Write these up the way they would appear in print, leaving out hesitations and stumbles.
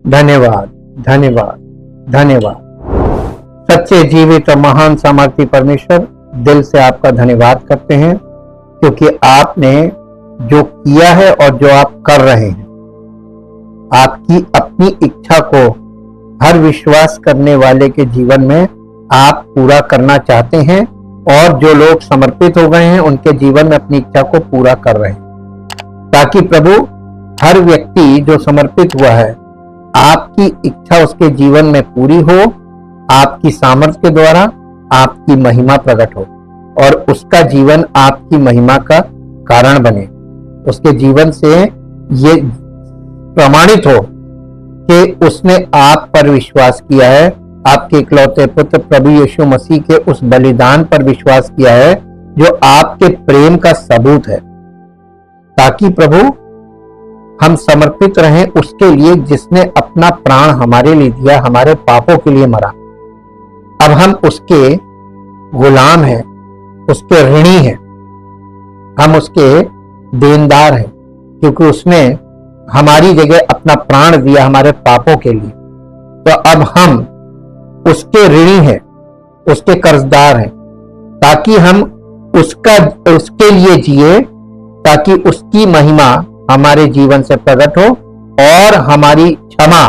धन्यवाद, धन्यवाद, धन्यवाद। सच्चे जीवित और महान सामर्थी परमेश्वर, दिल से आपका धन्यवाद करते हैं क्योंकि आपने जो किया है और जो आप कर रहे हैं, आपकी अपनी इच्छा को हर विश्वास करने वाले के जीवन में आप पूरा करना चाहते हैं और जो लोग समर्पित हो गए हैं उनके जीवन में अपनी इच्छा को पूरा कर रहे हैं, ताकि प्रभु हर व्यक्ति जो समर्पित हुआ है आपकी इच्छा उसके जीवन में पूरी हो, आपकी सामर्थ्य के द्वारा आपकी महिमा प्रकट हो और उसका जीवन आपकी महिमा का कारण बने। उसके जीवन से ये प्रमाणित हो कि उसने आप पर विश्वास किया है, आपके इकलौते पुत्र प्रभु यीशु मसीह के उस बलिदान पर विश्वास किया है जो आपके प्रेम का सबूत है, ताकि प्रभु हम समर्पित रहें उसके लिए जिसने अपना प्राण हमारे लिए दिया, हमारे पापों के लिए मरा। अब हम उसके गुलाम हैं, उसके ऋणी हैं, हम उसके देनदार हैं, क्योंकि उसने हमारी जगह अपना प्राण दिया हमारे पापों के लिए। तो अब हम उसके ऋणी हैं, उसके कर्जदार हैं, ताकि हम उसके लिए जिए, ताकि उसकी महिमा हमारे जीवन से प्रकट हो और हमारी क्षमा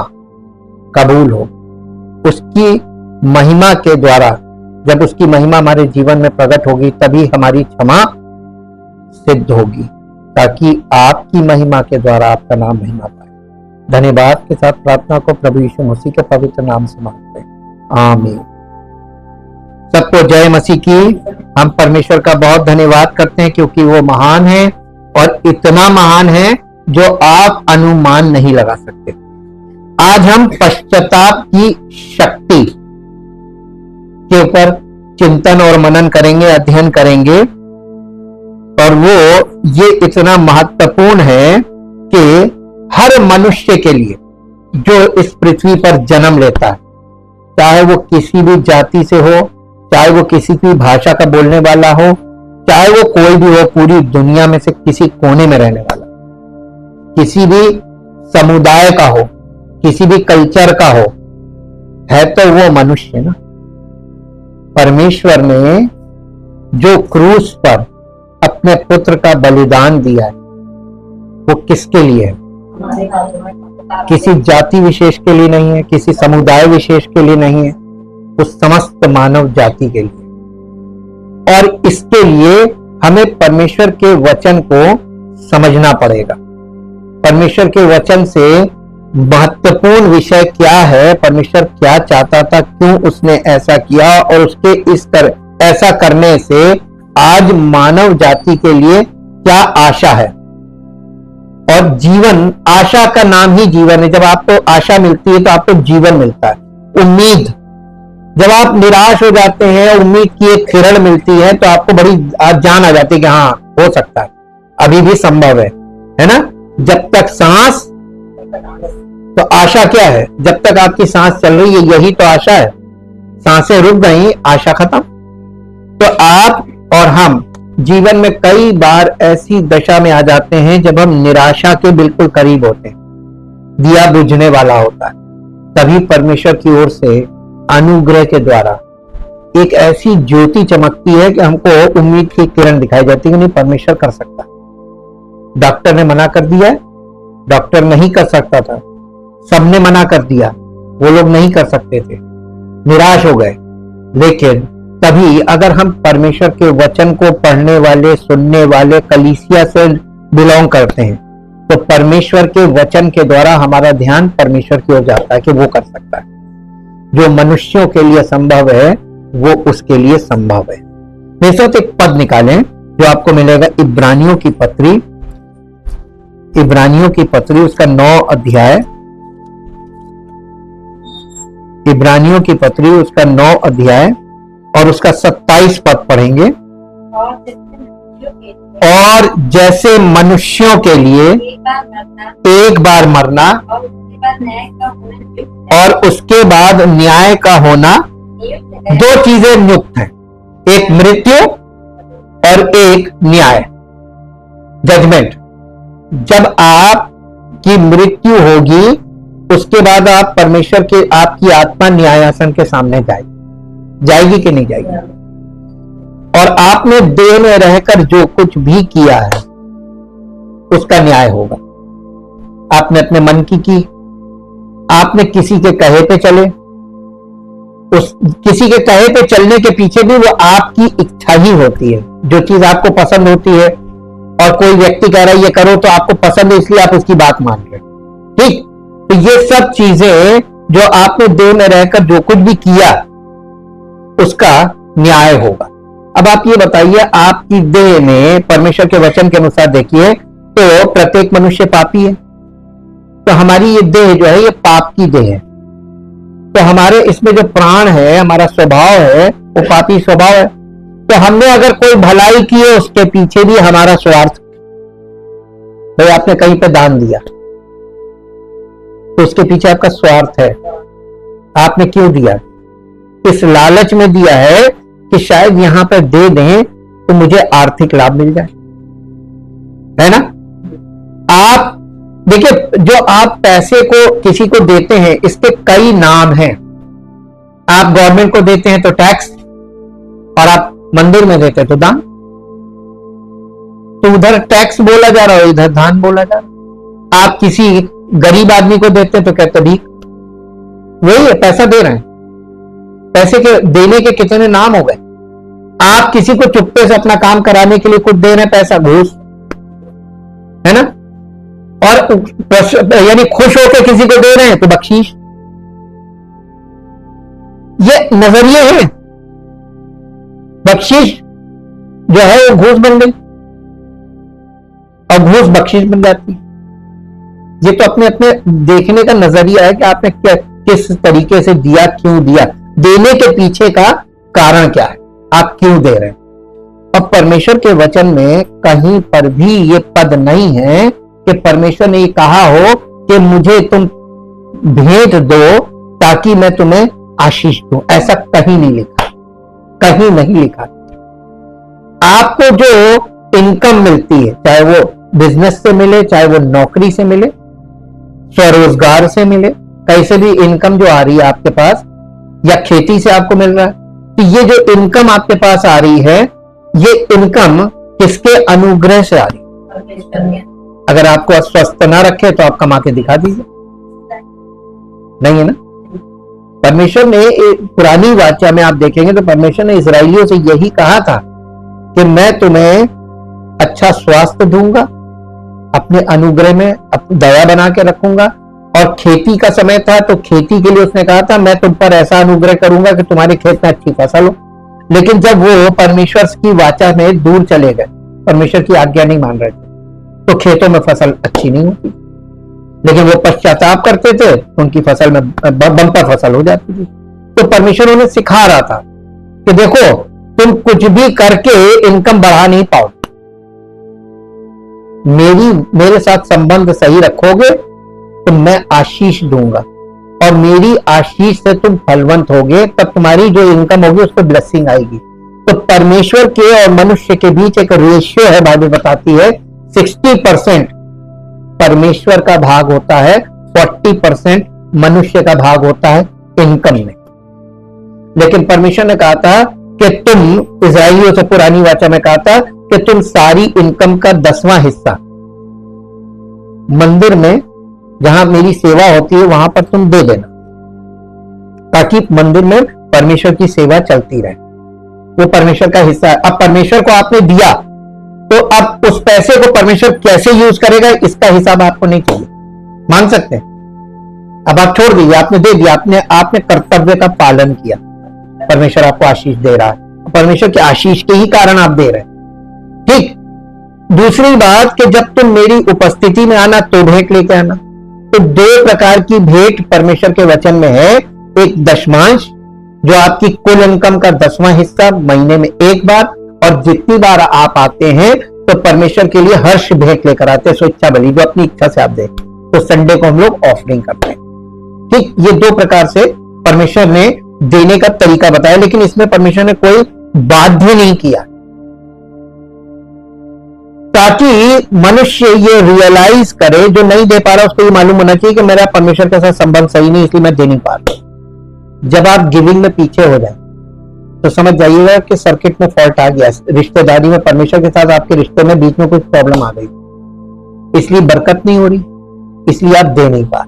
कबूल हो। उसकी महिमा के द्वारा, जब उसकी महिमा हमारे जीवन में प्रकट होगी तभी हमारी क्षमा सिद्ध होगी, ताकि आपकी महिमा के द्वारा आपका नाम महिमा पाए। धन्यवाद के साथ प्रार्थना को प्रभु यीशु मसीह के पवित्र नाम से मांगते हैं, आमीन। सबको जय मसीह की। हम परमेश्वर का बहुत धन्यवाद करते हैं क्योंकि वो महान है और इतना महान है जो आप अनुमान नहीं लगा सकते। आज हम पश्चाताप की शक्ति के ऊपर चिंतन और मनन करेंगे, अध्ययन करेंगे, और वो ये इतना महत्वपूर्ण है कि हर मनुष्य के लिए जो इस पृथ्वी पर जन्म लेता है, चाहे वो किसी भी जाति से हो, चाहे वो किसी भी भाषा का बोलने वाला हो, चाहे वो कोई भी हो, पूरी दुनिया में से किसी कोने में रहने वाला, किसी भी समुदाय का हो, किसी भी कल्चर का हो, है तो वो मनुष्य ना। परमेश्वर ने जो क्रूस पर अपने पुत्र का बलिदान दिया है वो किसके लिए है? किसी जाति विशेष के लिए नहीं है, किसी समुदाय विशेष के लिए नहीं है, उस समस्त मानव जाति के लिए। और इसके लिए हमें परमेश्वर के वचन को समझना पड़ेगा। परमेश्वर के वचन से महत्वपूर्ण विषय क्या है, परमेश्वर क्या चाहता था, क्यों उसने ऐसा किया, और उसके ऐसा करने से आज मानव जाति के लिए क्या आशा है। और जीवन, आशा का नाम ही जीवन है। जब आपको आशा मिलती है तो आपको जीवन मिलता है, उम्मीद। जब आप निराश हो जाते हैं, उम्मीद की एक किरण मिलती है तो आपको बड़ी जान आ जाती है कि हाँ हो सकता है, अभी भी संभव है ना। जब तक सांस, तो आशा क्या है? जब तक आपकी सांस चल रही है यही तो आशा है। सांसें रुक गई, आशा खत्म। तो आप और हम जीवन में कई बार ऐसी दशा में आ जाते हैं जब हम निराशा के बिल्कुल करीब होते हैं, दिया बुझने वाला होता है। तभी परमेश्वर की ओर से अनुग्रह के द्वारा एक ऐसी ज्योति चमकती है कि हमको उम्मीद की किरण दिखाई जाती है कि नहीं, परमेश्वर कर सकता है। डॉक्टर ने मना कर दिया है, डॉक्टर नहीं कर सकता था, सबने मना कर दिया, वो लोग नहीं कर सकते थे, निराश हो गए। लेकिन तभी अगर हम परमेश्वर के वचन को पढ़ने वाले, सुनने वाले कलीसिया से बिलोंग करते हैं तो परमेश्वर के वचन के द्वारा हमारा ध्यान परमेश्वर की ओर जाता है कि वो कर सकता है। जो मनुष्यों के लिए संभव है वो उसके लिए संभव है। मेरे साथ एक पद निकालें जो आपको मिलेगा इब्रानियों की पत्री, इब्रानियों की पत्री उसका 9 अध्याय, इब्रानियों की पत्री उसका 9 अध्याय और उसका 27 पद पढ़ेंगे। और जैसे मनुष्यों के लिए एक बार मरना और उसके बाद न्याय का होना, 2 चीजें नियुक्त हैं, एक मृत्यु और एक न्याय, जजमेंट। जब आपकी मृत्यु होगी उसके बाद आप परमेश्वर के, आपकी आत्मा न्यायासन के सामने जाएगी कि नहीं जाएगी? और आपने देह में रहकर जो कुछ भी किया है उसका न्याय होगा। आपने अपने मन की, आपने किसी के कहे पे चले, उस किसी के कहे पे चलने के पीछे भी वो आपकी इच्छा ही होती है। जो चीज आपको पसंद होती है और कोई व्यक्ति कह रहा है ये करो तो आपको पसंद है, इसलिए आप उसकी बात मान रहे हो, ठीक? तो ये सब चीजें जो आपने देह में रहकर जो कुछ भी किया उसका न्याय होगा। अब आप ये बताइए, आपकी देह में परमेश्वर के वचन के अनुसार देखिए तो प्रत्येक मनुष्य पापी है। तो हमारी ये देह जो है ये पाप की देह है। तो हमारे इसमें जो प्राण है, हमारा स्वभाव है, वो पापी स्वभाव है। तो हमने अगर कोई भलाई की है उसके पीछे भी हमारा स्वार्थ। भाई आपने कहीं पे दान दिया तो उसके पीछे आपका स्वार्थ है। आपने क्यों दिया? इस लालच में दिया है कि शायद यहां पर दे दें तो मुझे आर्थिक लाभ मिल जाए, है ना? आप देखिए, जो आप पैसे को किसी को देते हैं इसके कई नाम हैं। आप गवर्नमेंट को देते हैं तो टैक्स, और आप मंदिर में देते हैं तो दान। तो उधर टैक्स बोला जा रहा है, इधर दान बोला जा रहा है। आप किसी गरीब आदमी को देते हैं तो कहते भीख। वही है, पैसा दे रहे हैं। पैसे के देने के कितने नाम हो गए। आप किसी को चुप्पे से अपना काम कराने के लिए कुछ दे रहे हैं, पैसा, घूस, है ना? और यानी खुश होकर किसी को दे रहे हैं तो बख्शीश। ये नजरिए हैं। बख्शीश जो है वो घूस बन गई और घूस बख्शीश बन जाती है। ये तो अपने अपने देखने का नजरिया है कि आपने किस तरीके से दिया, क्यों दिया, देने के पीछे का कारण क्या है, आप क्यों दे रहे हैं। अब परमेश्वर के वचन में कहीं पर भी ये पद नहीं है कि परमेश्वर ने ये कहा हो कि मुझे तुम भेंट दो ताकि मैं तुम्हें आशीष दूं। ऐसा कहीं नहीं लिखा, कहीं नहीं लिखा। आपको जो इनकम मिलती है, चाहे वो बिजनेस से मिले, चाहे वो नौकरी से मिले, स्वरोजगार से मिले, कैसे भी इनकम जो आ रही है आपके पास, या खेती से आपको मिल रहा है, तो ये जो इनकम आपके पास आ रही है, ये इनकम किसके अनुग्रह से आ रही है? अगर आपको स्वस्थ ना रखे तो आप कमा के दिखा दीजिए, नहीं है ना? परमेश्वर ने पुरानी वाचा में आप देखेंगे तो परमेश्वर ने इस्राएलियों से यही कहा था कि मैं तुम्हें अच्छा स्वास्थ्य दूंगा, अपने अनुग्रह में दया बना के रखूंगा। और खेती का समय था तो खेती के लिए उसने कहा था मैं तुम पर ऐसा अनुग्रह करूंगा कि तुम्हारे खेत में अच्छी फसल हो। लेकिन जब वो परमेश्वर की वाचा में दूर चले गए, परमेश्वर की आज्ञा नहीं मान रहे थे, तो खेतों में फसल अच्छी नहीं होती। लेकिन वो पश्चाताप करते थे, उनकी फसल में बम्पर फसल हो जाती थी। तो परमेश्वर उन्हें सिखा रहा था कि देखो, तुम कुछ भी करके इनकम बढ़ा नहीं पाओ, मेरे साथ संबंध सही रखोगे तो मैं आशीष दूंगा, और मेरी आशीष से तुम फलवंत होगे, तब तुम्हारी जो इनकम होगी उस पर ब्लेसिंग आएगी। तो परमेश्वर के और मनुष्य के बीच एक रेशियो है, बाइबल बताती है 60% परमेश्वर का भाग होता है, 40% मनुष्य का भाग होता है इनकम में। लेकिन परमेश्वर ने कहा था कि तुम, इस्राएलियों से पुरानी वाचा में कहा था कि तुम सारी इनकम का 10वां हिस्सा मंदिर में जहां मेरी सेवा होती है वहां पर तुम दे देना, ताकि मंदिर में परमेश्वर की सेवा चलती रहे। वो परमेश्वर का हिस्सा है। अब परमेश्वर को आपने दिया तो अब उस पैसे को परमेश्वर कैसे यूज करेगा इसका हिसाब आपको नहीं चाहिए, मान सकते हैं। अब आप छोड़ दीजिए, आपने दे दिया, आपने कर्तव्य का पालन किया, परमेश्वर आपको आशीष दे रहा है, परमेश्वर के आशीष के ही कारण आप दे रहे हैं, ठीक। दूसरी बात कि जब तुम मेरी उपस्थिति में आना तो भेंट लेके आना। तो 2 प्रकार की भेंट परमेश्वर के वचन में है। एक दशमांश, जो आपकी कुल इनकम का 10वां हिस्सा महीने में एक बार, और जितनी बार आप आते हैं तो परमेश्वर के लिए हर्ष भेंट लेकर आते हैं, स्वेच्छा बलि, जो अपनी इच्छा से आप दें। तो संडे को हम लोग ऑफरिंग करते हैं, ठीक। ये 2 प्रकार से परमेश्वर ने देने का तरीका बताया, लेकिन इसमें परमेश्वर ने कोई बाध्य नहीं किया। ताकि मनुष्य ये रियलाइज करे, जो नहीं दे पा रहा उसको ये मालूम होना चाहिए कि मेरा परमेश्वर के साथ संबंध सही नहीं, इसलिए मैं दे नहीं पा रहा। जब आप गिविंग में पीछे हो जाए तो समझ जाइएगा कि सर्किट में फॉल्ट आ गया, रिश्तेदारी में, परमेश्वर के साथ आपके रिश्ते में बीच में कुछ प्रॉब्लम आ गई, इसलिए बरकत नहीं हो रही, इसलिए आप दे नहीं पा रहे।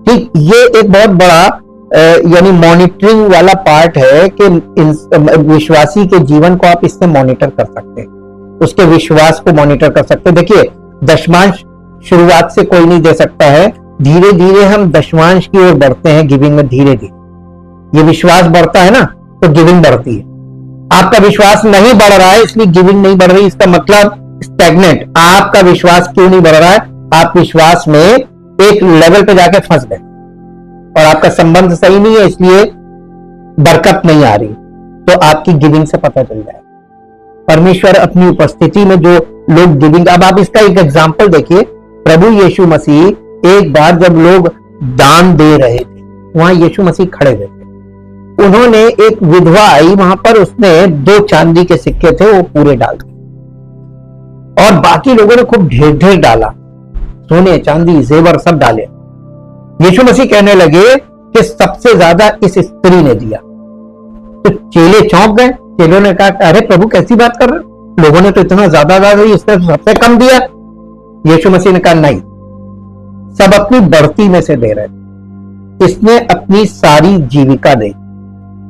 ठीक, ये एक बहुत बड़ा यानी मॉनिटरिंग वाला पार्ट है कि विश्वासी के जीवन को आप इससे मॉनिटर कर सकते हैं, उसके विश्वास को मॉनिटर कर सकते हैं। देखिए, दशमांश शुरुआत से कोई नहीं दे सकता है, धीरे धीरे हम दशमांश की ओर बढ़ते हैं गिविंग में। धीरे धीरे ये विश्वास बढ़ता है ना, तो गिविंग बढ़ती है। आपका विश्वास नहीं बढ़ रहा है इसलिए गिविंग नहीं बढ़ रही, इसका मतलब स्टैग्नेंट। आपका विश्वास क्यों नहीं बढ़ रहा है? आप विश्वास में एक लेवल पे जाके फंस गए और आपका संबंध सही नहीं है, इसलिए बरकत नहीं आ रही। तो आपकी गिविंग से पता चल जाए परमेश्वर अपनी उपस्थिति में जो लोग गिविंग। अब आप इसका एक एग्जांपल देखिए, प्रभु यीशु मसीह एक बार जब लोग दान दे रहे थे, वहां यीशु मसीह खड़े हुए थे, उन्होंने एक विधवा आई वहां पर, उसने 2 चांदी के सिक्के थे वो पूरे डाल दिए और बाकी लोगों ने खूब ढेर ढेर डाला, सोने चांदी जेवर सब डाले। यीशु मसीह कहने लगे कि सबसे ज्यादा इस स्त्री ने दिया। तो चेले चौंक गए, चेलों ने कहा अरे प्रभु कैसी बात कर रहे हो, लोगों ने तो इतना ज्यादा इसने सबसे कम दिया। यीशु मसीह ने कहा नहीं, सब अपनी बढ़ती में से दे रहे, इसने अपनी सारी जीविका दी।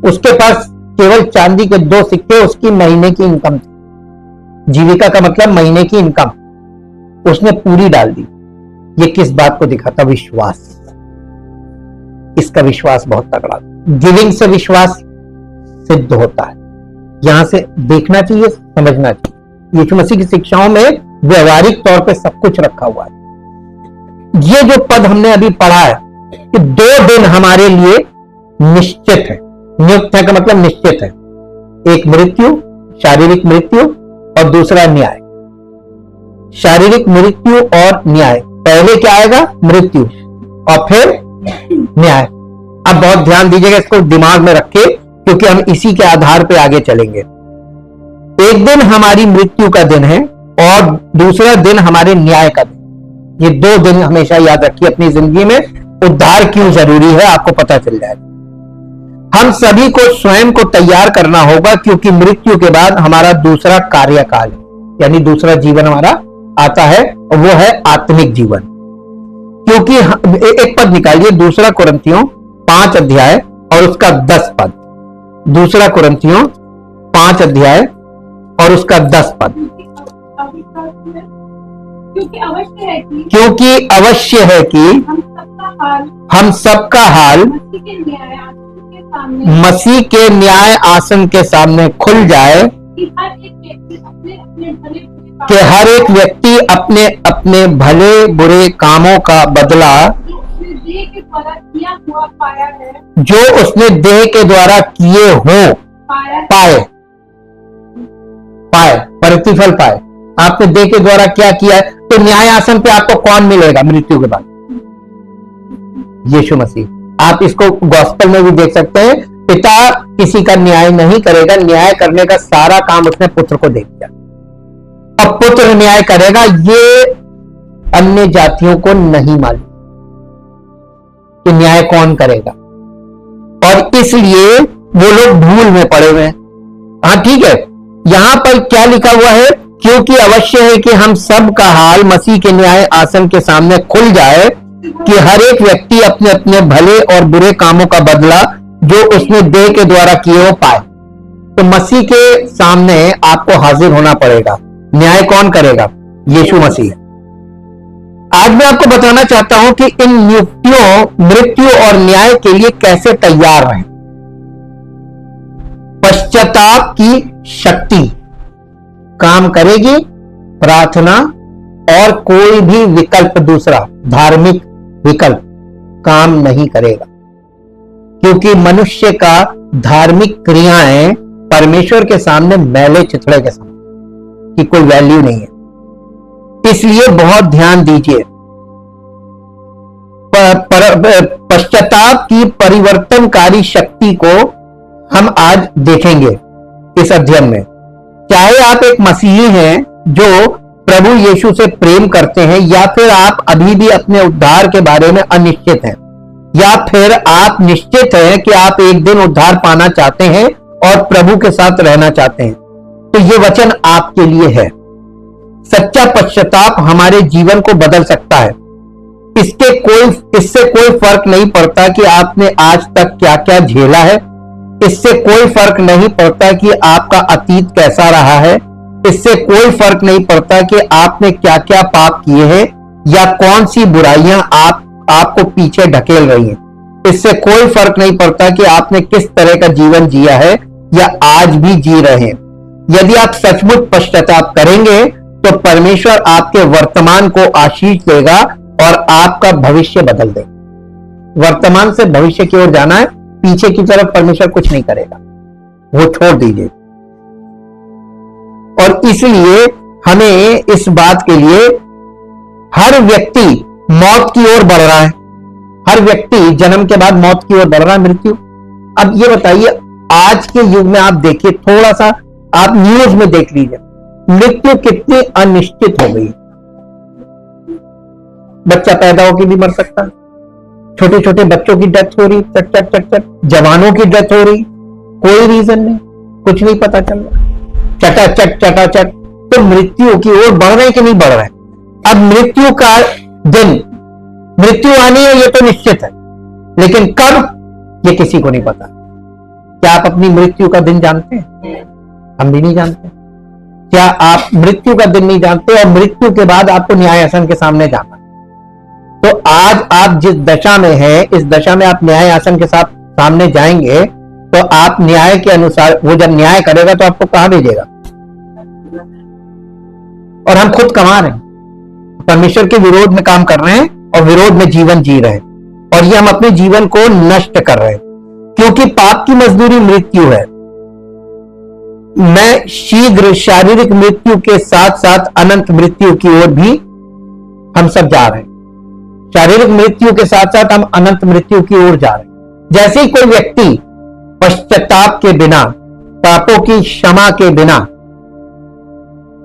उसके पास केवल चांदी के 2 सिक्के, उसकी महीने की इनकम थी। जीविका का मतलब महीने की इनकम, उसने पूरी डाल दी। ये किस बात को दिखाता? विश्वास। इसका विश्वास बहुत तगड़ा। गिविंग से विश्वास सिद्ध होता है, यहां से देखना चाहिए, समझना चाहिए। यीशु मसीह की शिक्षाओं में व्यवहारिक तौर पे सब कुछ रखा हुआ है। ये जो पद हमने अभी पढ़ा है कि 2 दिन हमारे लिए निश्चित है, नियुक्त है का मतलब निश्चित है। एक मृत्यु, शारीरिक मृत्यु, और दूसरा न्याय। शारीरिक मृत्यु और न्याय, पहले क्या आएगा? मृत्यु और फिर न्याय। अब बहुत ध्यान दीजिएगा, इसको दिमाग में रखिए क्योंकि हम इसी के आधार पे आगे चलेंगे। एक दिन हमारी मृत्यु का दिन है और दूसरा दिन हमारे न्याय का दिन। ये 2 दिन हमेशा याद रखिए अपनी जिंदगी में। उद्धार क्यों जरूरी है आपको पता चल जाएगा। हम सभी को स्वयं को तैयार करना होगा क्योंकि मृत्यु के बाद हमारा दूसरा कार्यकाल है, यानी दूसरा जीवन हमारा आता है, और वो है आत्मिक जीवन। क्योंकि एक पद निकालिए, 2 कुरिन्थियों 5 अध्याय और उसका 10 पद। 2 कुरिन्थियों 5 अध्याय और उसका 10 पद। क्योंकि अवश्य है कि हम सबका हाल मसीह के न्याय आसन के सामने खुल जाए कि हर एक व्यक्ति अपने अपने भले बुरे कामों का बदला जो उसने देह के द्वारा किए हो पाए प्रतिफल पाए। आपने देह के द्वारा क्या किया है? तो न्याय आसन पे आपको कौन मिलेगा मृत्यु के बाद? यीशु मसीह। आप इसको गॉस्पेल में भी देख सकते हैं, पिता किसी का न्याय नहीं करेगा, न्याय करने का सारा काम उसने पुत्र को दे दिया। अब पुत्र न्याय करेगा, ये अन्य जातियों को नहीं मालूम कि न्याय कौन करेगा, और इसलिए वो लोग भूल में पड़े हुए हैं। हाँ ठीक है, यहां पर क्या लिखा हुआ है? क्योंकि अवश्य है कि हम सब का हाल मसीह के न्याय आसन के सामने खुल जाए कि हर एक व्यक्ति अपने अपने भले और बुरे कामों का बदला जो उसने देह के द्वारा किए हो पाए। तो मसीह के सामने आपको हाजिर होना पड़ेगा। न्याय कौन करेगा? यीशु मसीह। आज मैं आपको बताना चाहता हूं कि इन नियुक्तियों, मृत्यु और न्याय के लिए कैसे तैयार रहें। पश्चाताप की शक्ति काम करेगी, प्रार्थना और कोई भी विकल्प, दूसरा धार्मिक विकल्प काम नहीं करेगा, क्योंकि मनुष्य का धार्मिक क्रियाएं परमेश्वर के सामने मैले चिथड़े के सामने की कोई वैल्यू नहीं है। इसलिए बहुत ध्यान दीजिए। पश्चाताप की परिवर्तनकारी शक्ति को हम आज देखेंगे इस अध्ययन में। चाहे आप एक मसीही हैं जो प्रभु यीशु से प्रेम करते हैं, या फिर आप अभी भी अपने उद्धार के बारे में अनिश्चित हैं, या फिर आप निश्चित हैं कि आप एक दिन उद्धार पाना चाहते हैं और प्रभु के साथ रहना चाहते हैं, तो ये वचन आपके लिए है। सच्चा पश्चाताप हमारे जीवन को बदल सकता है। इससे कोई फर्क नहीं पड़ता कि आपने आज तक क्या क्या झेला है, इससे कोई फर्क नहीं पड़ता कि आपका अतीत कैसा रहा है, इससे कोई फर्क नहीं पड़ता कि आपने क्या क्या पाप किए हैं या कौन सी बुराइयां आपको पीछे ढकेल रही हैं। इससे कोई फर्क नहीं पड़ता कि आपने किस तरह का जीवन जिया है या आज भी जी रहे हैं। यदि आप सचमुच पश्चाताप करेंगे तो परमेश्वर आपके वर्तमान को आशीष देगा और आपका भविष्य बदल देगा। वर्तमान से भविष्य की ओर जाना है, पीछे की तरफ परमेश्वर कुछ नहीं करेगा, वो छोड़ दीजिए। और इसलिए हमें इस बात के लिए, हर व्यक्ति मौत की ओर बढ़ रहा है, हर व्यक्ति जन्म के बाद मौत की ओर बढ़ रहा है, मृत्यु। अब ये बताइए, आज के युग में आप देखिए, थोड़ा सा आप न्यूज में देख लीजिए, मृत्यु कितनी अनिश्चित हो गई। बच्चा पैदा होकर भी मर सकता है, छोटे छोटे बच्चों की डेथ हो रही, चट चट चट चट, जवानों की डेथ हो रही, कोई रीजन नहीं, कुछ नहीं पता चल रहा, चटाचट चटाचट। तो मृत्यु की ओर बढ़ रहे कि नहीं बढ़ रहे? अब मृत्यु का दिन, मृत्यु आनी है ये तो निश्चित है, लेकिन कब ये किसी को नहीं पता। क्या आप अपनी मृत्यु का दिन जानते हैं? हम भी नहीं जानते। क्या आप मृत्यु का दिन नहीं जानते? और मृत्यु के बाद आपको न्यायासन के सामने जाना। तो आज आप जिस दशा में हैं, इस दशा में आप न्यायासन के साथ सामने जाएंगे, तो आप न्याय के अनुसार, वो जब न्याय करेगा तो आपको कहां भेजेगा? और हम खुद कमा रहे हैं, परमेश्वर के विरोध में काम कर रहे हैं और विरोध में जीवन जी रहे हैं, और ये हम अपने जीवन को नष्ट कर रहे हैं, क्योंकि पाप की मजदूरी मृत्यु है। मैं शीघ्र शारीरिक मृत्यु के साथ साथ अनंत मृत्यु की ओर भी हम सब जा रहे हैं। शारीरिक मृत्यु के साथ साथ हम अनंत मृत्यु की ओर जा रहे हैं। जैसे ही कोई व्यक्ति पश्चाताप के बिना, पापों की क्षमा के बिना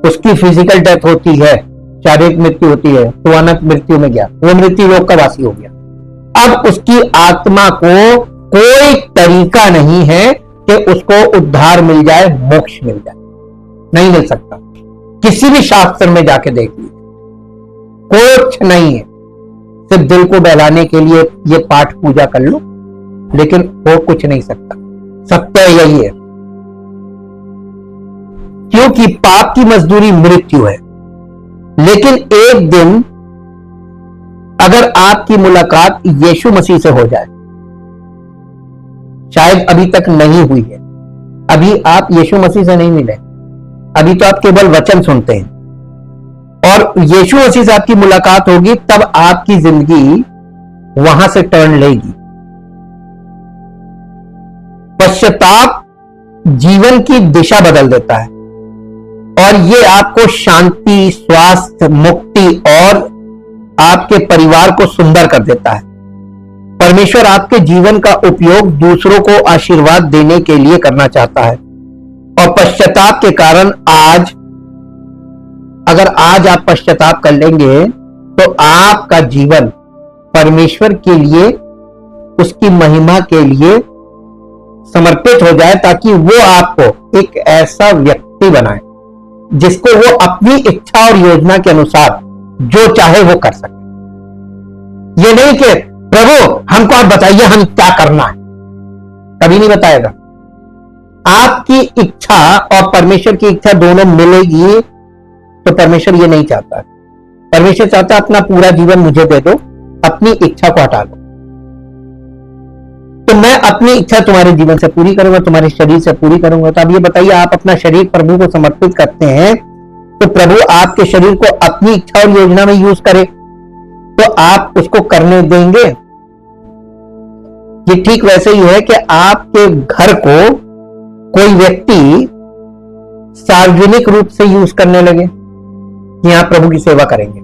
उसकी फिजिकल डेथ होती है, शारीरिक मृत्यु होती है, तो अनंत मृत्यु में गया, वो मृत्यु लोक का वासी हो गया। अब उसकी आत्मा को कोई तरीका नहीं है कि उसको उद्धार मिल जाए, मोक्ष मिल जाए, नहीं मिल सकता। किसी भी शास्त्र में जाके देख लीजिए, कुछ नहीं है। सिर्फ दिल को बहलाने के लिए ये पाठ पूजा कर लो, लेकिन हो कुछ नहीं सकता। सत्य यही है, क्योंकि पाप की मजदूरी मृत्यु है। लेकिन एक दिन अगर आपकी मुलाकात यीशु मसीह से हो जाए, शायद अभी तक नहीं हुई है, अभी आप यीशु मसीह से नहीं मिले, अभी तो आप केवल वचन सुनते हैं, और यीशु मसीह से आपकी मुलाकात होगी, तब आपकी जिंदगी वहां से टर्न लेगी। पश्चाताप जीवन की दिशा बदल देता है, और ये आपको शांति, स्वास्थ्य, मुक्ति और आपके परिवार को सुंदर कर देता है। परमेश्वर आपके जीवन का उपयोग दूसरों को आशीर्वाद देने के लिए करना चाहता है, और पश्चाताप के कारण अगर आज आप पश्चाताप कर लेंगे तो आपका जीवन परमेश्वर के लिए, उसकी महिमा के लिए समर्पित हो जाए, ताकि वो आपको एक ऐसा व्यक्ति बनाए जिसको वो अपनी इच्छा और योजना के अनुसार जो चाहे वो कर सके। ये नहीं कि प्रभु हमको आप बताइए हम क्या करना है, कभी नहीं बताएगा। आपकी इच्छा और परमेश्वर की इच्छा दोनों मिलेगी, तो परमेश्वर ये नहीं चाहता है। परमेश्वर चाहता है अपना पूरा जीवन मुझे दे दो, अपनी इच्छा को हटा दो। तो मैं अपनी इच्छा तुम्हारे जीवन से पूरी करूंगा, तुम्हारे शरीर से पूरी करूंगा। तो अब ये बताइए, आप अपना शरीर प्रभु को समर्पित करते हैं, तो प्रभु आपके शरीर को अपनी इच्छा और योजना में यूज करे, तो आप उसको करने देंगे? ये ठीक वैसे ही है कि आपके घर को कोई व्यक्ति सार्वजनिक रूप से यूज करने लगे कि आप प्रभु की सेवा करेंगे,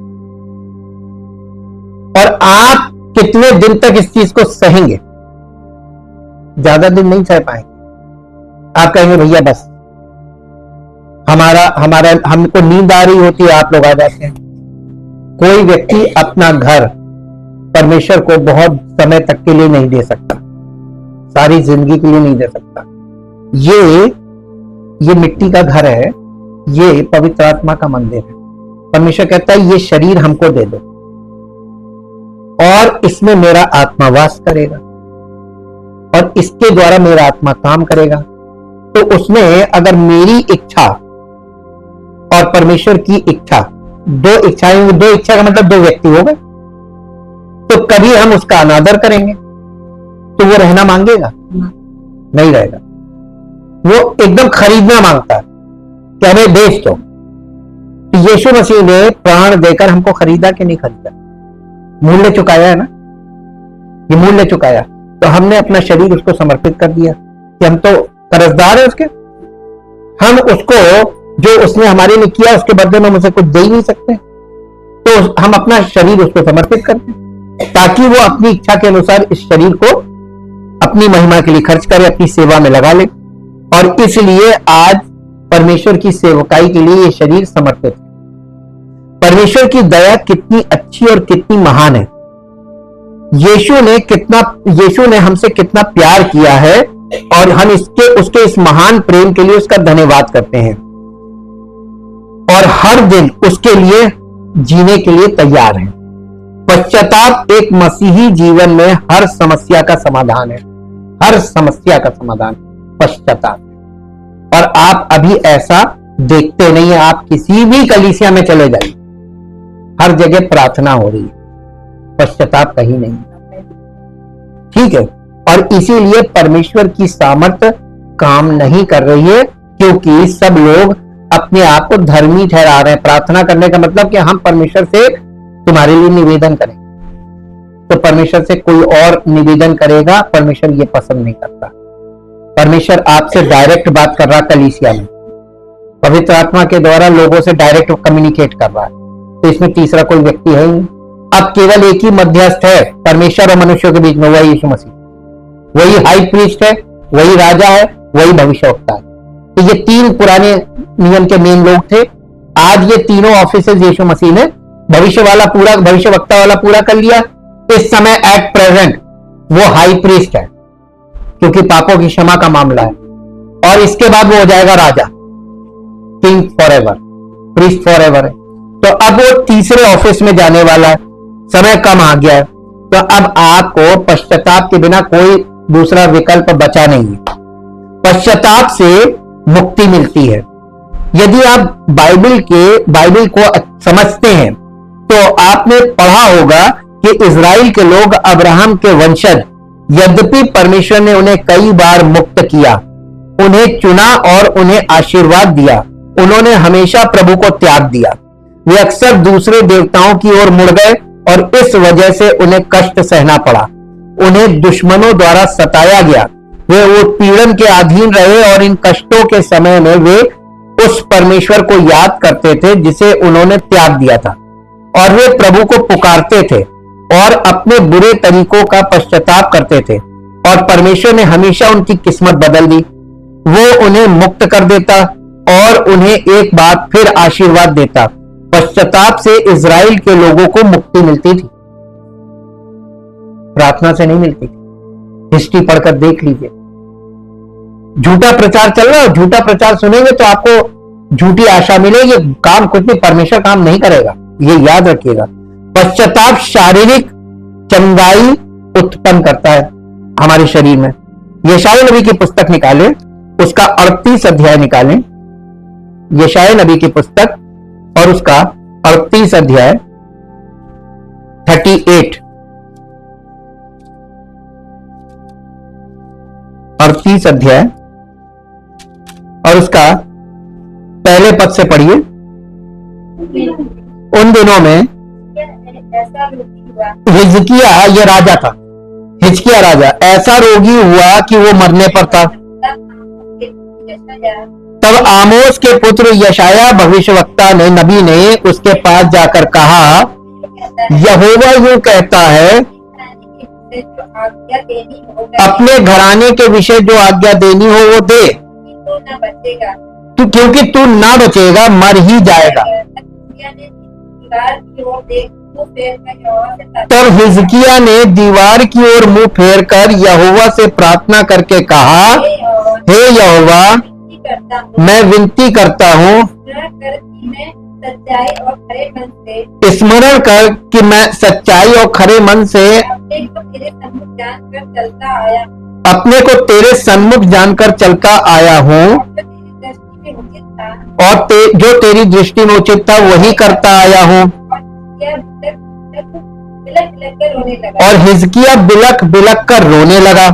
और आप कितने दिन तक इस चीज को सहेंगे? ज्यादा दिन नहीं सह पाएंगे। आप कहेंगे भैया बस, हमारा हमारा हमको नींद आ रही होती है, आप लोग आ जाते हैं। कोई व्यक्ति अपना घर परमेश्वर को बहुत समय तक के लिए नहीं दे सकता, सारी जिंदगी के लिए नहीं दे सकता। ये मिट्टी का घर है, ये पवित्र आत्मा का मंदिर है। परमेश्वर कहता है ये शरीर हमको दे दो और इसमें मेरा आत्मा वास करेगा और इसके द्वारा मेरा आत्मा काम करेगा। तो उसमें अगर मेरी इच्छा और परमेश्वर की इच्छा, दो इच्छाएं, दो इच्छा का मतलब दो व्यक्ति हो गए, तो कभी हम उसका अनादर करेंगे तो वो रहना मांगेगा? नहीं रहेगा। वो एकदम खरीदना मांगता है कि हमें बेच दो। तो यीशु मसीह ने प्राण देकर हमको खरीदा कि नहीं खरीदा? मूल्य चुकाया है ना, ये मूल्य चुकाया। तो हमने अपना शरीर उसको समर्पित कर दिया कि हम तो कर्जदार है उसके, हम उसको जो उसने हमारे लिए किया उसके बदले में उसे कुछ दे ही नहीं सकते। तो हम अपना शरीर उसको समर्पित करते हैं ताकि वो अपनी इच्छा के अनुसार इस शरीर को अपनी महिमा के लिए खर्च करे, अपनी सेवा में लगा ले। और इसलिए आज परमेश्वर की सेवकाई के लिए ये शरीर समर्पित है। परमेश्वर की दया कितनी अच्छी और कितनी महान है। यीशु ने हमसे कितना प्यार किया है और हम उसके इस महान प्रेम के लिए उसका धन्यवाद करते हैं और हर दिन उसके लिए जीने के लिए तैयार हैं। पश्चाताप एक मसीही जीवन में हर समस्या का समाधान है, हर समस्या का समाधान पश्चाताप। और आप अभी ऐसा देखते नहीं है। आप किसी भी कलीसिया में चले जाइए, हर जगह प्रार्थना हो रही है, पश्चाताप कहीं नहीं, ठीक है। और इसीलिए परमेश्वर की सामर्थ्य काम नहीं कर रही है क्योंकि सब लोग अपने आप को धर्मी ठहरा रहे हैं। प्रार्थना करने का मतलब कि हम परमेश्वर से तुम्हारे लिए निवेदन करें, तो परमेश्वर से कोई और निवेदन करेगा, परमेश्वर ये पसंद नहीं करता। परमेश्वर आपसे डायरेक्ट बात कर रहा कलीसिया में, पवित्र आत्मा के द्वारा लोगों से डायरेक्ट कम्युनिकेट कर रहा है। तो इसमें तीसरा कोई व्यक्ति है ही नहीं। अब केवल एक ही मध्यस्थ है परमेश्वर और मनुष्यों के बीच में, वही यीशु मसीह। वही हाई प्रीस्ट है, वही राजा है, वही भविष्यवक्ता है। तो ये तीन पुराने नियम के मेन लोग थे। आज ये तीनों ऑफिसेज यीशु मसीह ने भविष्यवक्ता वाला पूरा कर लिया। इस समय एट प्रेजेंट वो हाई प्रीस्ट है क्योंकि पापों की क्षमा का मामला है। और इसके बाद वो हो जाएगा राजा, किंग फॉरएवर, प्रीस्ट फॉरएवर है। तो अब वो तीसरे ऑफिस में जाने वाला है, समय कम आ गया है। तो अब आपको पश्चाताप के बिना कोई दूसरा विकल्प बचा नहीं है। पश्चाताप से मुक्ति मिलती है। यदि आप बाइबल को समझते हैं तो आपने पढ़ा होगा कि इजराइल के लोग अब्राहम के वंशज, यद्यपि परमेश्वर ने उन्हें कई बार मुक्त किया, उन्हें चुना और उन्हें आशीर्वाद दिया, उन्होंने हमेशा प्रभु को त्याग दिया। वे अक्सर दूसरे देवताओं की ओर मुड़ गए और इस वजह से उन्हें कष्ट सहना पड़ा। उन्हें दुश्मनों द्वारा सताया गया, वे उत्पीड़न के अधीन रहे और इन कष्टों के समय में वे उस परमेश्वर को याद करते थे जिसे उन्होंने त्याग दिया था, और वे प्रभु को पुकारते थे और अपने बुरे तरीकों का पश्चाताप करते थे, और परमेश्वर ने हमेशा उनकी किस्मत बदल दी। वो उन्हें मुक्त कर देता और उन्हें एक बार फिर आशीर्वाद देता। पश्चाताप से इजराइल के लोगों को मुक्ति मिलती थी, प्रार्थना से नहीं मिलती थी। हिस्ट्री पढ़कर देख लीजिए। झूठा प्रचार चल रहा है, झूठा प्रचार सुनेंगे तो आपको झूठी आशा मिलेगी। काम कुछ भी परमेश्वर काम नहीं करेगा, ये याद रखिएगा। पश्चाताप शारीरिक चंगाई उत्पन्न करता है हमारे शरीर में। यशायाह नबी की पुस्तक निकालें, उसका 38 अध्याय निकालें, यशायाह नबी की पुस्तक और उसका 38 अध्याय 38 अध्याय और उसका पहले पद से पढ़िए। उन दिनों में हिजकिया, ये राजा था, हिजकिया राजा ऐसा रोगी हुआ कि वो मरने पर था। तब आमोस के पुत्र यशायाह भविष्यवक्ता ने, नबी ने उसके पास जाकर कहा, यहोवा यूं कहता है, अपने घराने के विषय जो आज्ञा देनी हो वो दे, तू, क्योंकि तू ना बचेगा, मर ही जाएगा। तब हिजकिय्याह ने दीवार की ओर मुंह फेर कर यहोवा से प्रार्थना करके कहा, हे यहोवा, मैं विनती करता हूँ, स्मरण कर कि मैं सच्चाई और खरे मन से अपने को तेरे सन्मुख जानकर चलता आया हूँ, और जो तेरी दृष्टि में उचित था वही करता आया हूँ। और हिजकिय्याह बिलख बिलख कर रोने लगा।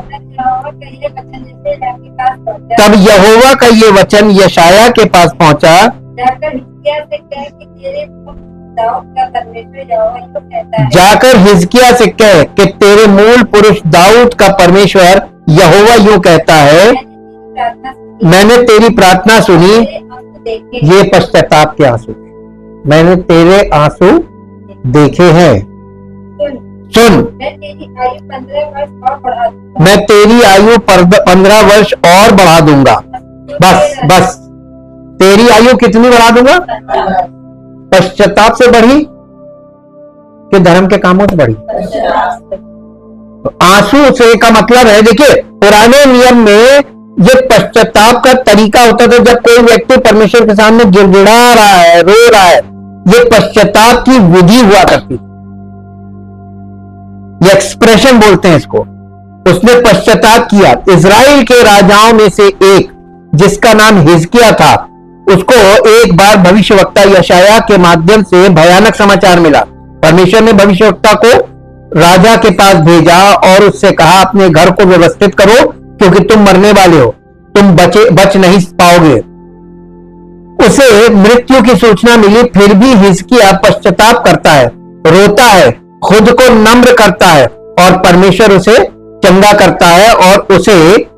तब यहोवा का ये वचन यशायाह के पास पहुंचा, जाकर हिजकिय्याह से कह कि तेरे मूल पुरुष दाऊद का परमेश्वर यहोवा यूं कहता है, मैंने तेरी प्रार्थना सुनी, ये पश्चाताप के आंसू, मैंने तेरे आंसू देखे हैं। सुन, मैं तेरी आयु 15 वर्ष और बढ़ा दूंगा। बस तेरी आयु कितनी बढ़ा दूंगा? पश्चाताप से बढ़ी कि धर्म के कामों से बढ़ी? तो आंसू से का मतलब है, देखिए पुराने नियम में ये पश्चाताप का तरीका होता था, जब कोई व्यक्ति परमेश्वर के सामने गिड़गिड़ा रहा है, रो रहा है, ये पश्चाताप की विधि हुआ करती, ये एक्सप्रेशन बोलते हैं इसको। उसने पश्चाताप किया। इजराइल के राजाओं में से एक, जिसका नाम हिजकिय्याह था, उसको एक बार भविष्यवक्ता यशायाह के माध्यम से भयानक समाचार मिला। परमेश्वर ने भविष्यवक्ता को राजा के पास भेजा और उससे कहा, अपने घर को व्यवस्थित करो, क्योंकि तुम मरने वाले हो, तुम बच नहीं पाओगे। उसे मृत्यु की सूचना मिली, फिर भी हिजकिय्याह पश्चाताप करता है, रोता है, खुद को नम्र करता है, और परमेश्वर उसे चंगा करता है और उसे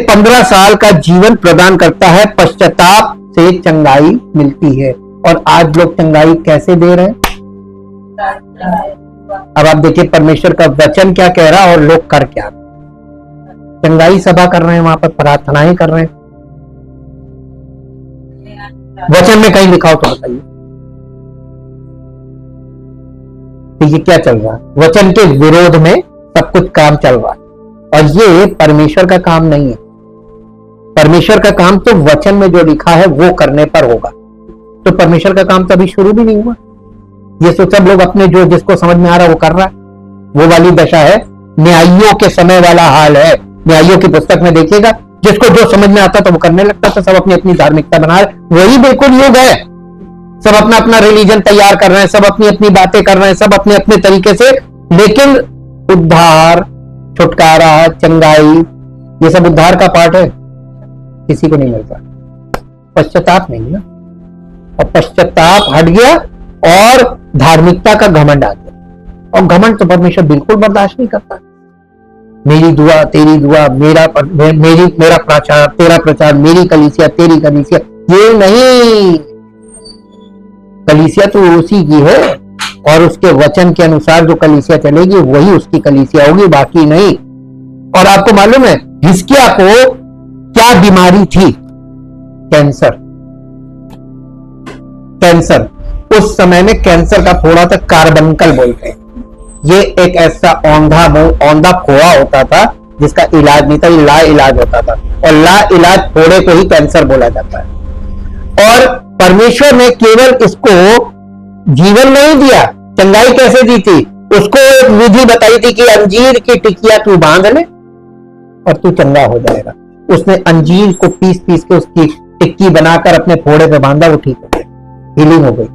15 साल का जीवन प्रदान करता है। पश्चाताप से चंगाई मिलती है। और आज लोग चंगाई कैसे दे रहे हैं? अब आप देखिए परमेश्वर का वचन क्या कह रहा है और लोग कर क्या, चंगाई सभा कर रहे हैं, वहां पर प्रार्थनाएं कर रहे हैं। वचन में कहीं लिखा हो तो बताइए, तो ये क्या चल रहा है? वचन के विरोध में सब कुछ काम चल रहा है, और ये परमेश्वर का काम नहीं है। परमेश्वर का काम तो वचन में जो लिखा है वो करने पर होगा। तो परमेश्वर का काम तो अभी शुरू भी नहीं हुआ। ये तो सब लोग अपने जो जिसको समझ में आ रहा है वो कर रहा है। वो वाली दशा है, न्यायियों के समय वाला हाल है। न्यायियों की पुस्तक में देखिएगा, जिसको जो समझ में आता था वो करने लगता था। सब अपनी अपनी धार्मिकता बना रहे, वही बिल्कुल युग है। सब अपना अपना रिलीजन तैयार कर रहे हैं, सब अपनी अपनी बातें कर रहे हैं, सब अपने अपने तरीके से। लेकिन उद्धार, छुटकारा, चंगाई, ये सब उद्धार का पार्ट है, किसी को नहीं मिलता। पश्चाताप नहीं ना, और पश्चाताप हट गया और धार्मिकता का घमंड आ गया। और घमंड तो परमेश्वर बिल्कुल बर्दाश्त नहीं करता। मेरी दुआ, तेरी दुआ, मेरा प्रचार, तेरा प्रचार, मेरी कलीसिया, तेरी कलीसिया, ये नहीं। कलीसिया तो उसी की है, और उसके वचन के अनुसार जो कलीसिया चलेगी वही उसकी कलीसिया होगी, बाकी नहीं। और आपको मालूम है हिजकिय्याह को क्या बीमारी थी? कैंसर। कैंसर उस समय में कैंसर का फोड़ा था, कार्बंकल बोलते हैं। ये एक ऐसा औंधा फोड़ा होता था जिसका इलाज नहीं था, ये ला इलाज होता था, और ला इलाज फोड़े को ही कैंसर बोला जाता है। और परमेश्वर ने केवल इसको जीवन नहीं दिया, चंगाई कैसे दी थी? उसको एक विधि बताई थी कि अंजीर की टिकिया तू बांध ले और तू चंगा हो जाएगा। उसने अंजीर को पीस पीस के उसकी टिक्की बनाकर अपने फोड़े पे बांधा, वो ठीक हो गया, हीलिंग हो गई।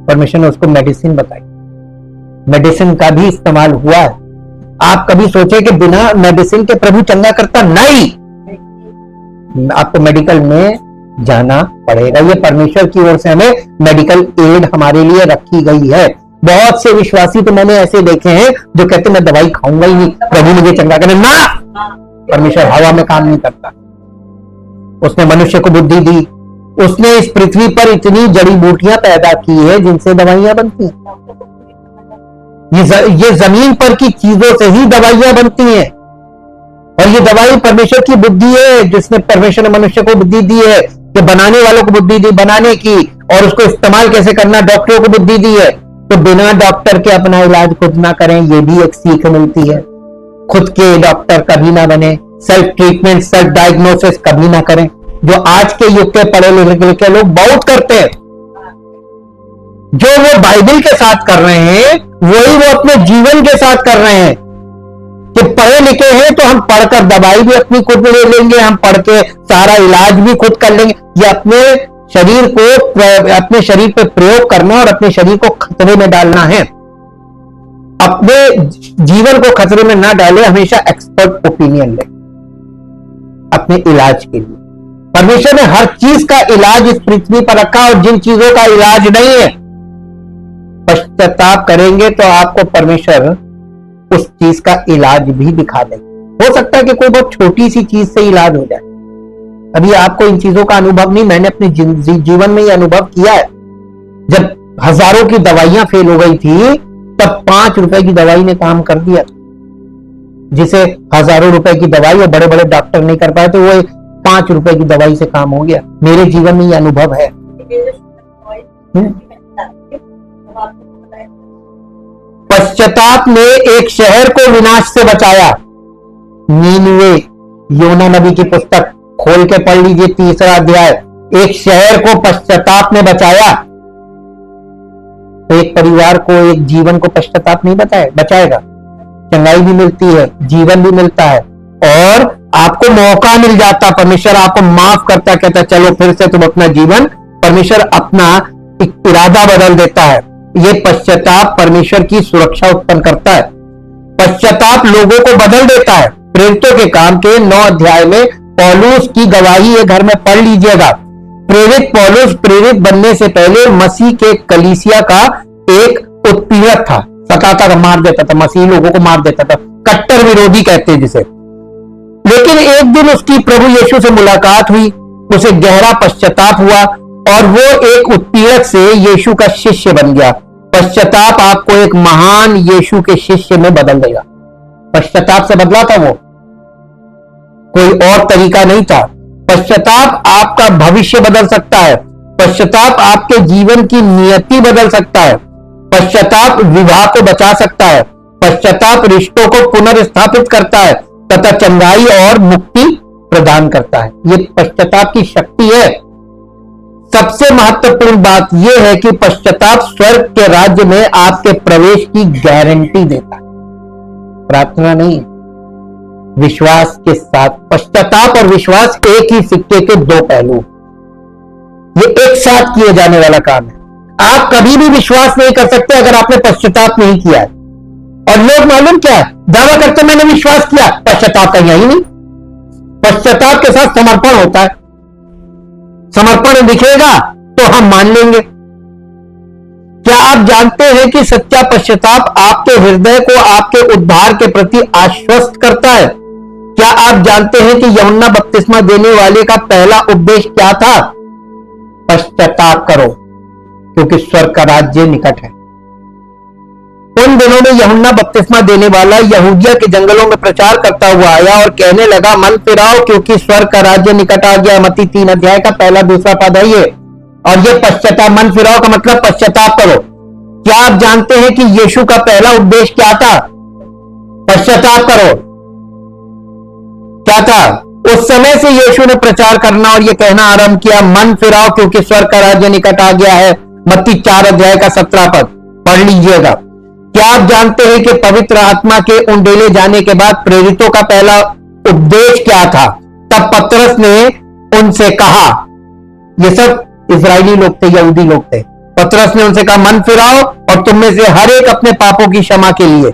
परमेश्वर ने उसको मेडिसिन बताई। मेडिसिन का भी इस्तेमाल हुआ है। आप कभी सोचे कि बिना मेडिसिन के प्रभु चंगा करता? नहीं, आपको मेडिकल में जाना पड़ेगा। ये परमेश्वर की ओर से हमें मेडिकल एड हमारे लिए रखी गई है। बहुत से विश्वासी तो मैंने ऐसे देखे हैं जो कहते मैं दवाई खाऊंगा ही नहीं, प्रभु मुझे चंगा करे। ना, परमेश्वर हवा में काम नहीं करता। उसने मनुष्य को बुद्धि दी, उसने इस पृथ्वी पर इतनी जड़ी बूटियां पैदा की है जिनसे दवाइयां बनती हैं। ये जमीन पर की चीजों से ही दवाइयां बनती हैं, और ये दवाई परमेश्वर की बुद्धि है, जिसने परमेश्वर ने मनुष्य को बुद्धि दी है, कि बनाने वालों को बुद्धि दी बनाने की, और उसको इस्तेमाल कैसे करना डॉक्टरों को बुद्धि दी है। तो बिना डॉक्टर के अपना इलाज खुद ना करें, ये भी एक सीख मिलती है। खुद के डॉक्टर कभी ना बने, सेल्फ ट्रीटमेंट सेल्फ डायग्नोसिस कभी ना करें, जो आज के युग के पढ़े लिखे लोग बहुत करते हैं। जो वो बाइबल के साथ कर रहे हैं वही वो अपने जीवन के साथ कर रहे हैं, कि पढ़े लिखे हैं तो हम पढ़कर दवाई भी अपनी खुद ले लेंगे, हम पढ़ के सारा इलाज भी खुद कर लेंगे। ये अपने शरीर पे प्रयोग करना और अपने शरीर को खतरे में डालना है। अपने जीवन को खतरे में ना डाले, हमेशा एक्सपर्ट ओपिनियन ले अपने इलाज के लिए। परमेश्वर ने हर चीज का इलाज इस पृथ्वी पर रखा, और जिन चीजों का इलाज नहीं है, पश्चाताप करेंगे तो आपको परमेश्वर उस चीज का इलाज भी दिखा देंगे। हो सकता है कि कोई बहुत छोटी सी चीज से इलाज हो जाए। अभी आपको इन चीजों का अनुभव नहीं, मैंने अपने जीवन में ये अनुभव किया है। जब हजारों की दवाइयां फेल हो गई थी, तब 5 रुपए की दवाई ने काम कर दिया। जिसे हजारों रुपए की दवाई और बड़े बड़े डॉक्टर नहीं कर पाए, तो वो 5 रुपए की दवाई से काम हो गया। मेरे जीवन में ये अनुभव है। पश्चाताप ने एक शहर को विनाश से बचाया। नीनवे, योना नबी की पुस्तक खोल के पढ़ लीजिए, 3रा अध्याय। एक शहर को पश्चाताप ने बचाया। तो एक परिवार को, एक जीवन को पश्चाताप नहीं बचाएगा। चंगाई भी मिलती है, जीवन भी मिलता है, और आपको मौका मिल जाता, परमेश्वर आपको माफ करता, कहता चलो फिर से तुम अपना जीवन, परमेश्वर अपना इरादा बदल देता है। ये पश्चाताप परमेश्वर की सुरक्षा उत्पन्न करता है। पश्चाताप लोगों को बदल देता है। प्रेरितों के काम के 9 अध्याय में पौलुस की गवाही, ये घर में पढ़ लीजिएगा। प्रेरित पौलुस प्रेरित बनने से पहले मसीह के कलीसिया का एक उत्पीड़क था, सताता था, मार देता था, मसीह लोगों को मार देता था, कट्टर विरोधी कहते हैं जिसे। लेकिन एक दिन उसकी प्रभु यीशु से मुलाकात हुई, उसे गहरा पश्चाताप हुआ, और वो एक उत्पीड़क से यीशु का शिष्य बन गया। पश्चाताप आपको एक महान यीशु के शिष्य में बदल देगा। पश्चाताप से बदला था वो, कोई और तरीका नहीं था। पश्चाताप आपका भविष्य बदल सकता है। पश्चाताप आपके जीवन की नियति बदल सकता है। पश्चाताप विवाह को बचा सकता है। पश्चाताप रिश्तों को पुनर्स्थापित करता है तथा चंगाई और मुक्ति प्रदान करता है। ये पश्चाताप की शक्ति है। सबसे महत्वपूर्ण बात यह है कि पश्चाताप स्वर्ग के राज्य में आपके प्रवेश की गारंटी देता है, प्रार्थना नहीं, विश्वास के साथ। पश्चाताप और विश्वास एक ही सिक्के के 2 पहलू, ये एक साथ किए जाने वाला काम है। आप कभी भी विश्वास नहीं कर सकते अगर आपने पश्चाताप नहीं किया है। और लोग मालूम क्या है, दावा करते मैंने विश्वास किया, पश्चाताप कहीं ही नहीं। पश्चाताप के साथ समर्पण होता है। समर्पण दिखेगा तो हम मान लेंगे। क्या आप जानते हैं कि सच्चा पश्चाताप आपके हृदय को आपके उद्धार के प्रति आश्वस्त करता है? क्या आप जानते हैं कि यूहन्ना बपतिस्मा देने वाले का पहला उपदेश क्या था? पश्चाताप करो क्योंकि स्वर्ग का राज्य निकट है। उन दिनों में यूहन्ना बपतिस्मा देने वाला यहूदिया के जंगलों में प्रचार करता हुआ आया और कहने लगा, मन फिराओ क्योंकि स्वर्ग का राज्य निकट आ गया। मत्ती 3 अध्याय का 1-2 पद है ये। और ये पश्चाताप, मन फिराओ का मतलब पश्चाताप करो। क्या आप जानते हैं कि यीशु का पहला उपदेश क्या था? पश्चाताप करो। क्या था? उस समय से यीशु ने प्रचार करना और ये कहना आरंभ किया, मन फिराओ क्योंकि स्वर्ग का राज्य निकट आ गया है। मत्ती 4 अध्याय का 17 पद पढ़ लीजिएगा। क्या आप जानते हैं कि पवित्र आत्मा के उंडेले जाने के बाद प्रेरितों का पहला उपदेश क्या था? तब पतरस ने उनसे कहा, ये सब इजरायली लोग थे, यहूदी लोग थे। पतरस ने उनसे कहा, मन फिराओ और तुम में से हर एक अपने पापों की क्षमा के लिए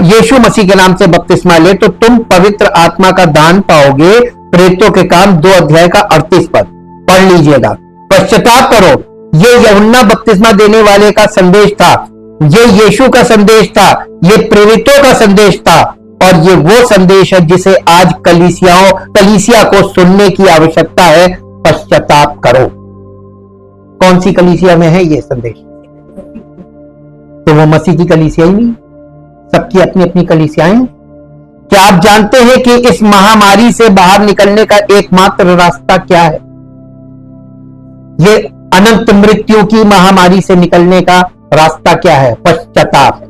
यीशु मसीह के नाम से बपतिस्मा ले तो तुम पवित्र आत्मा का दान पाओगे। प्रेरितों के काम 2 अध्याय का 38 पद पढ़ लीजिएगा। पश्चाताप करो, ये यूहन्ना बपतिस्मा देने वाले का संदेश था, ये यीशु का संदेश था, ये प्रेरितों का संदेश था, और ये वो संदेश है जिसे आज कलीसिया को सुनने की आवश्यकता है। पश्चाताप करो। कौन सी कलीसिया में है ये संदेश? तो वो मसीह की कलीसिया ही नहीं, सबकी अपनी अपनी कलीसियाएं। क्या आप जानते हैं कि इस महामारी से बाहर निकलने का एकमात्र रास्ता क्या है? ये अनंत मृत्यु की महामारी से निकलने का रास्ता क्या है? पश्चाताप।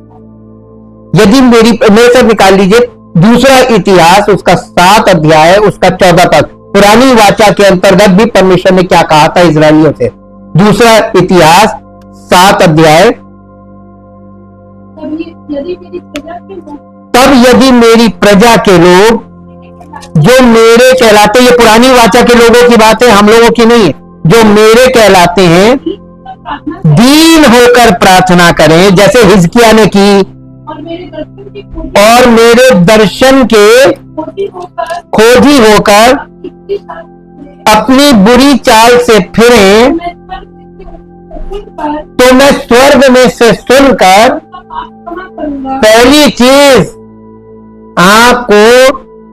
यदि मेरे से निकाल लीजिए दूसरा इतिहास, उसका 7 अध्याय, उसका 14 पद, पुरानी वाचा के अंतर्गत भी परमेश्वर ने क्या कहा था इजरायलियों से? दूसरा इतिहास 7 अध्याय, तब यदि मेरी प्रजा के लोग जो मेरे कहलाते, ये पुरानी वाचा के लोगों की बात है, हम लोगों की नहीं है, जो मेरे कहलाते हैं, दीन होकर प्रार्थना करें, जैसे हिजकिय्याह ने की, और मेरे दर्शन के खोजी होकर अपनी बुरी चाल से फिरें, तो मैं स्वर्ग में से सुनकर पहली चीज आपको,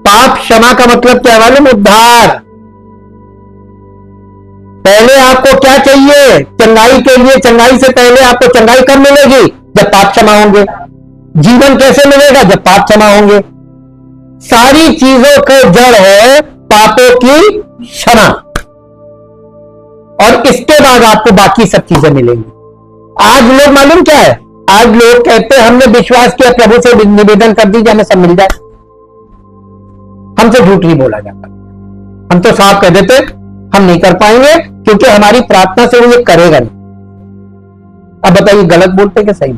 पाप क्षमा का मतलब क्या मालूम? उद्धार। पहले आपको क्या चाहिए? चंगाई के लिए, चंगाई से पहले आपको चंगाई कब मिलेगी? जब पाप क्षमा होंगे। जीवन कैसे मिलेगा? जब पाप क्षमा होंगे। सारी चीजों का जड़ है पापों की क्षमा, और इसके बाद आपको बाकी सब चीजें मिलेंगी। आज लोग मालूम क्या है? आज लोग कहते हैं हमने विश्वास किया, प्रभु से निवेदन कर दीजिए हमें सब मिल जाए। हमसे झूठ नहीं बोला जाता, हम तो साफ कह देते हम नहीं कर पाएंगे, क्योंकि हमारी प्रार्थना से वो ये करेगा नहीं। अब बताइए गलत बोलते कि सही?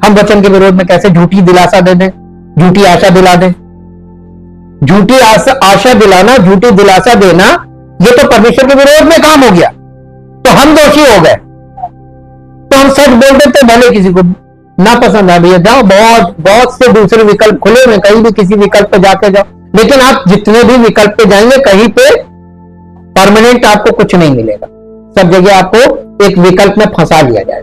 हम वचन के विरोध में कैसे झूठी दिलासा दे दें, झूठी आशा दिला दें? झूठी आशा दिलाना, झूठी दिलासा देना, ये तो परमेश्वर के विरोध में काम हो गया, तो हम दोषी हो गए। तो हम सच बोल देते, भले किसी को ना पसंद आ भैया जाओ, बहुत से दूसरे विकल्प खुले हुए, कहीं भी किसी विकल्प पे जाके जाओ, लेकिन आप जितने भी विकल्प पे जाएंगे कहीं पे परमानेंट आपको कुछ नहीं मिलेगा। सब जगह आपको एक विकल्प में फंसा लिया जाए।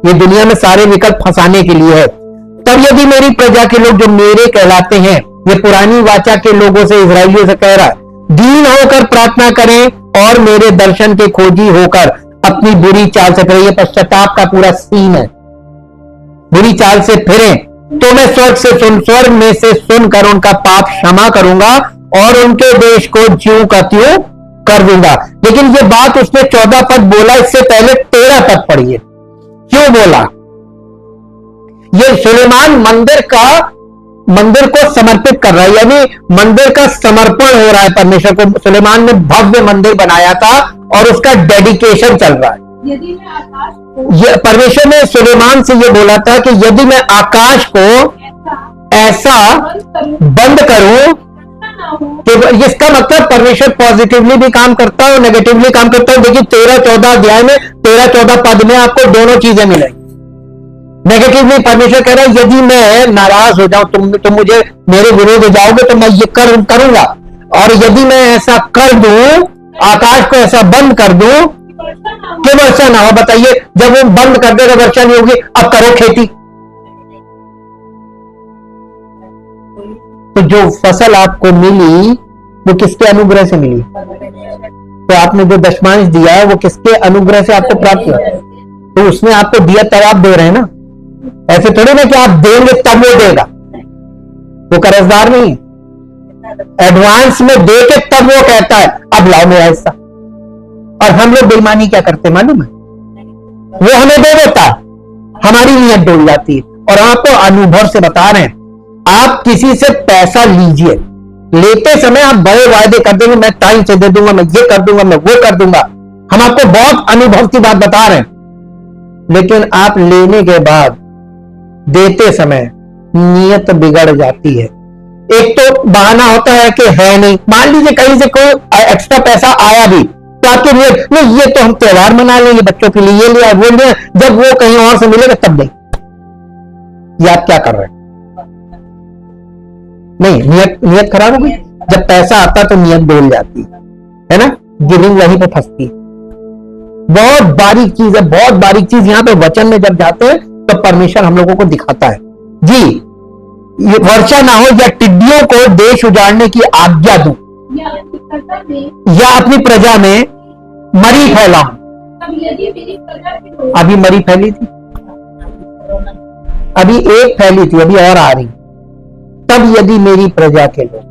ये दुनिया में सारे विकल्प फंसाने के लिए है। तब यदि मेरी प्रजा के लोग जो मेरे कहलाते हैं, ये पुरानी वाचा के लोगों से, इजराइलियों से कह रहा है, दीन होकर प्रार्थना करें और मेरे दर्शन के खोजी होकर अपनी बुरी चाल से फिरें। ये पश्चाताप का पूरा सीन है। बुरी चाल से फिरें तो मैं स्वर्ग में से सुनकर उनका पाप क्षमा करूंगा और उनके देश को ज्यों का त्यों कर दूंगा। लेकिन ये बात उसने 14 पद बोला, इससे पहले 13 पद पढ़िए। क्यों बोला? ये सुलेमान मंदिर को समर्पित कर रहा है, यानी मंदिर का समर्पण हो रहा है परमेश्वर को। सुलेमान ने भव्य मंदिर बनाया था और उसका डेडिकेशन चल रहा है। ये परमेश्वर ने सुलेमान से ये बोला था कि यदि मैं आकाश को ऐसा बंद करूं, कि इसका मतलब परमेश्वर पॉजिटिवली भी काम करता है और नेगेटिवली काम करता है। देखिए 13-14 अध्याय में 13-14 पद में आपको दोनों चीजें मिलेंगी। नेगेटिवली परमेश्वर कह रहा है यदि मैं नाराज हो जाऊं, तुम मुझे मेरे विरोध हो जाओगे तो मैं ये करूंगा, और यदि मैं ऐसा कर दूं, आकाश को ऐसा बंद कर दूं कि वर्षा ना हो। बताइए जब वो बंद कर देगा वर्षा नहीं होगी, अब करो खेती। तो जो फसल आपको मिली वो किसके अनुग्रह से मिली? तो आपने जो दशमांश दिया है वो किसके अनुग्रह से आपको प्राप्त हुआ? तो उसने आपको दिया तब आप दे रहे हैं ना। ऐसे थोड़ी ना कि आप देंगे तब वो देगा, वो कर्जदार नहीं है। एडवांस में दे के तब वो कहता है अब लाओ मेरा हिस्सा। और हम लोग बेईमानी क्या करते मालूम है? वो हमें दे देता, हमारी नीयत डोल जाती है। और आपको अनुभव से बता रहे हैं, आप किसी से पैसा लीजिए, लेते समय आप बड़े वायदे कर देंगे, मैं टाइम से दे दूंगा, मैं ये कर दूंगा, मैं वो कर दूंगा। हम आपको बहुत अनुभव की बात बता रहे हैं, लेकिन आप लेने के बाद देते समय नीयत बिगड़ जाती है। एक तो बहाना होता है कि है नहीं। मान लीजिए कहीं से कोई एक्स्ट्रा पैसा आया भी, तो आपके नीयत नहीं, ये तो हम त्योहार मना लेंगे, बच्चों के लिए ये लिया वो लिया, जब वो कहीं और से मिलेगा तब नहीं। ये आप क्या कर रहे हैं? नहीं, नियत खराब हो गई। जब पैसा आता तो नियत डोल जाती है ना, गिविंग वहीं पे फंसती है। बहुत बारीक चीज है, बहुत बारीक चीज। यहां पे वचन में जब जाते हैं तो परमेश्वर हम लोगों को दिखाता है जी, ये वर्षा ना हो या टिड्डियों को देश उजाड़ने की आज्ञा दूं, या अपनी प्रजा में मरी फैलाऊं। अभी मरी फैली थी, अभी एक फैली थी, अभी और आ रही। तब यदि मेरी प्रजा के लोग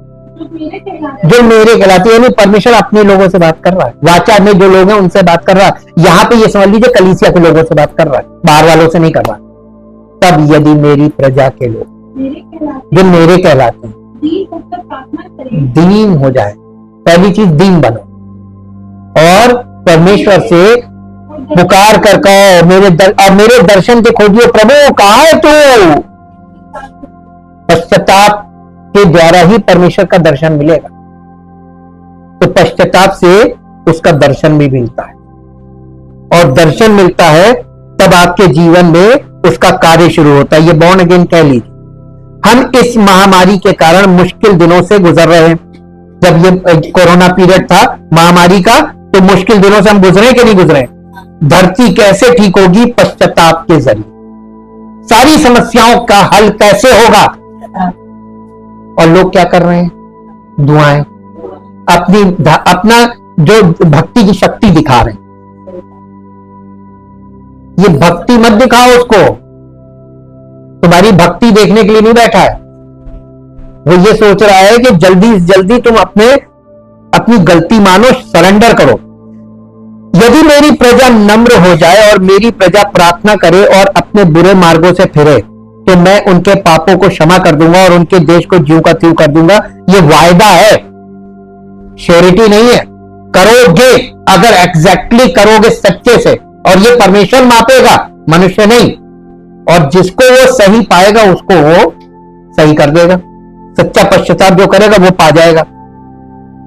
जो मेरे कहलाते, यानी परमेश्वर अपने लोगों से बात कर रहा है, वाचा में जो लोग हैं उनसे बात कर रहा है। यहां पे ये समझ लीजिए कलीसिया के लोगों से बात कर रहा है, बाहर वालों से नहीं कर रहा। तब यदि मेरी प्रजा के लोग जो मेरे कहलाते हैं दीन हो जाए, पहली चीज दीन बनो और परमेश्वर से पुकार कर कहो मेरे दर्शन के खोजियो, प्रभु कहाँ है तू। पश्चाताप के द्वारा ही परमेश्वर का दर्शन मिलेगा, तो पश्चाताप से उसका दर्शन भी मिलता है, और दर्शन मिलता है तब आपके जीवन में उसका कार्य शुरू होता है। ये बॉर्न अगेन कह लीजिए। हम इस महामारी के कारण मुश्किल दिनों से गुजर रहे हैं। जब ये कोरोना पीरियड था महामारी का, तो मुश्किल दिनों से हम गुजरे कि नहीं गुजरे। धरती कैसे ठीक होगी? पश्चाताप के जरिए। सारी समस्याओं का हल कैसे होगा? और लोग क्या कर रहे हैं? दुआएं, अपना जो भक्ति की शक्ति दिखा रहे हैं। ये भक्ति मत दिखाओ उसको, तुम्हारी भक्ति देखने के लिए नहीं बैठा है। वो ये सोच रहा है कि जल्दी से जल्दी तुम अपनी गलती मानो, सरेंडर करो। यदि मेरी प्रजा नम्र हो जाए और मेरी प्रजा प्रार्थना करे और अपने बुरे मार्गों से फिरे, तो मैं उनके पापों को क्षमा कर दूंगा और उनके देश को ज्यों का त्यों कर दूंगा। ये वायदा है, श्योरिटी नहीं है। करोगे, अगर एग्जैक्टली करोगे सच्चे से, और ये परमेश्वर मापेगा, मनुष्य नहीं। और जिसको वो सही पाएगा उसको वो सही कर देगा। सच्चा पश्चाताप जो करेगा वो पा जाएगा।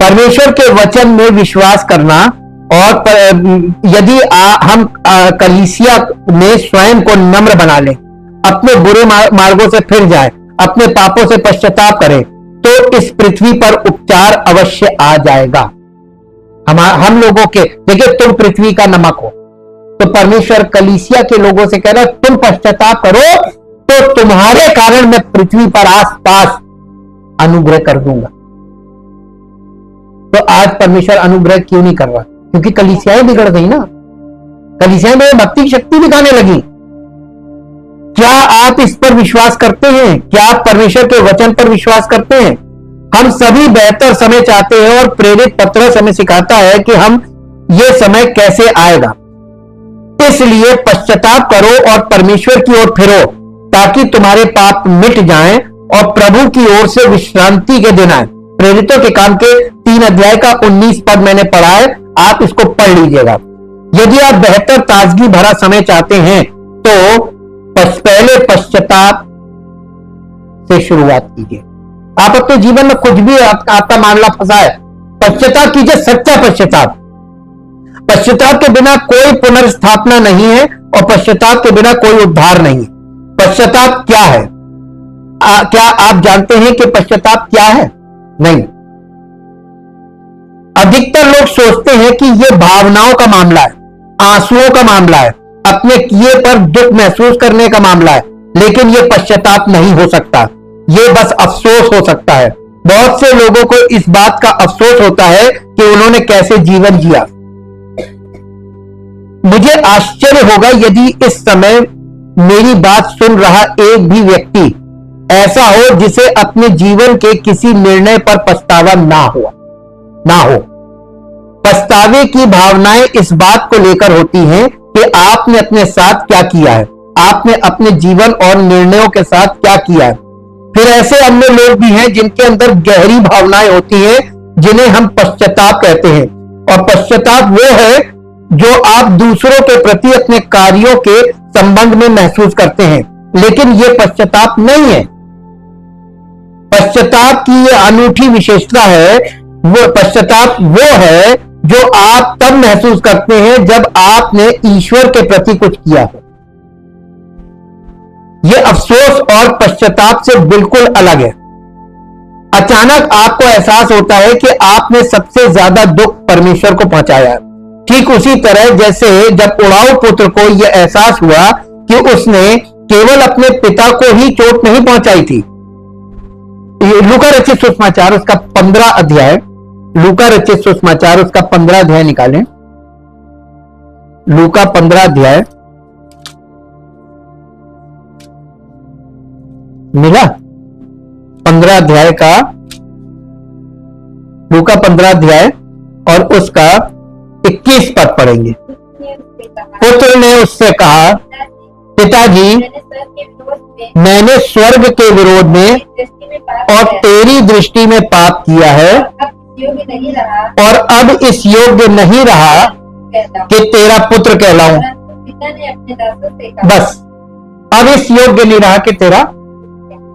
परमेश्वर के वचन में विश्वास करना, और यदि हम कलीसिया में स्वयं को नम्र बना लें, अपने बुरे मार्गों से फिर जाए, अपने पापों से पश्चाताप करें, तो इस पृथ्वी पर उपचार अवश्य आ जाएगा। हम लोगों के, देखिए तुम पृथ्वी का नमक हो, तो परमेश्वर कलीसिया के लोगों से कह रहा है तुम पश्चाताप करो तो तुम्हारे कारण मैं पृथ्वी पर आसपास अनुग्रह कर दूंगा। तो आज परमेश्वर अनुग्रह क्यों नहीं कर रहा? क्योंकि कलीसियाएं बिगड़ गई ना, कलीसियाएं में भक्ति की शक्ति दिखाने लगी। क्या आप इस पर विश्वास करते हैं? क्या आप परमेश्वर के वचन पर विश्वास करते हैं? हम सभी बेहतर समय चाहते हैं, और प्रेरित पत्रस हमें सिखाता है कि हम ये समय कैसे आएगा। इसलिए पश्चाताप करो और परमेश्वर की ओर फिरो, ताकि तुम्हारे पाप मिट जाएं और प्रभु की ओर से विश्रांति के दिन आए। प्रेरितों के काम के 3 अध्याय का 19 पद मैंने पढ़ा है, आप इसको पढ़ लीजिएगा। यदि आप बेहतर ताजगी भरा समय चाहते हैं तो पहले पश्चाताप से शुरुआत कीजिए। आप अपने जीवन में कुछ भी आपका मामला फंसा है, पश्चाताप कीजिए, सच्चा पश्चाताप। पश्चाताप के बिना कोई पुनर्स्थापना नहीं है, और पश्चाताप के बिना कोई उद्धार नहीं। पश्चाताप क्या है? क्या आप जानते हैं कि पश्चाताप क्या है? नहीं। अधिकतर लोग सोचते हैं कि यह भावनाओं का मामला है, आंसुओं का मामला है, अपने किए पर दुख महसूस करने का मामला है। लेकिन यह पश्चाताप नहीं हो सकता, यह बस अफसोस हो सकता है। बहुत से लोगों को इस बात का अफसोस होता है कि उन्होंने कैसे जीवन जिया। मुझे आश्चर्य होगा यदि इस समय मेरी बात सुन रहा एक भी व्यक्ति ऐसा हो जिसे अपने जीवन के किसी निर्णय पर पछतावा ना हो। पछतावे की भावनाएं इस बात को लेकर होती हैं कि आपने अपने साथ क्या किया है, आपने अपने जीवन और निर्णयों के साथ क्या किया है। फिर ऐसे अन्य लोग भी हैं जिनके अंदर गहरी भावनाएं होती हैं, जिन्हें हम पश्चाताप कहते हैं। और पश्चाताप वो है जो आप दूसरों के प्रति अपने कार्यों के संबंध में महसूस करते हैं, लेकिन यह पश्चाताप नहीं है। पश्चाताप की यह अनूठी विशेषता है, वो पश्चाताप वो है जो आप तब महसूस करते हैं जब आपने ईश्वर के प्रति कुछ किया हो। यह अफसोस और पश्चाताप से बिल्कुल अलग है। अचानक आपको एहसास होता है कि आपने सबसे ज्यादा दुख परमेश्वर को पहुंचाया है। ठीक उसी तरह जैसे जब उड़ाऊ पुत्र को यह एहसास हुआ कि उसने केवल अपने पिता को ही चोट नहीं पहुंचाई थी। लूका रचित सुसमाचार उसका 15 अध्याय, लूका रचित सुसमाचार उसका 15 अध्याय निकालें। लूका 15 अध्याय मिला, 15 अध्याय का, लूका 15 अध्याय और उसका 21 पद पढ़ेंगे। पुत्र ने उससे कहा, पिताजी, मैंने स्वर्ग के विरोध में और तेरी दृष्टि में पाप किया है और अब इस योग्य नहीं रहा कि तेरा पुत्र कहलाऊं। बस, अब इस योग्य नहीं रहा कि तेरा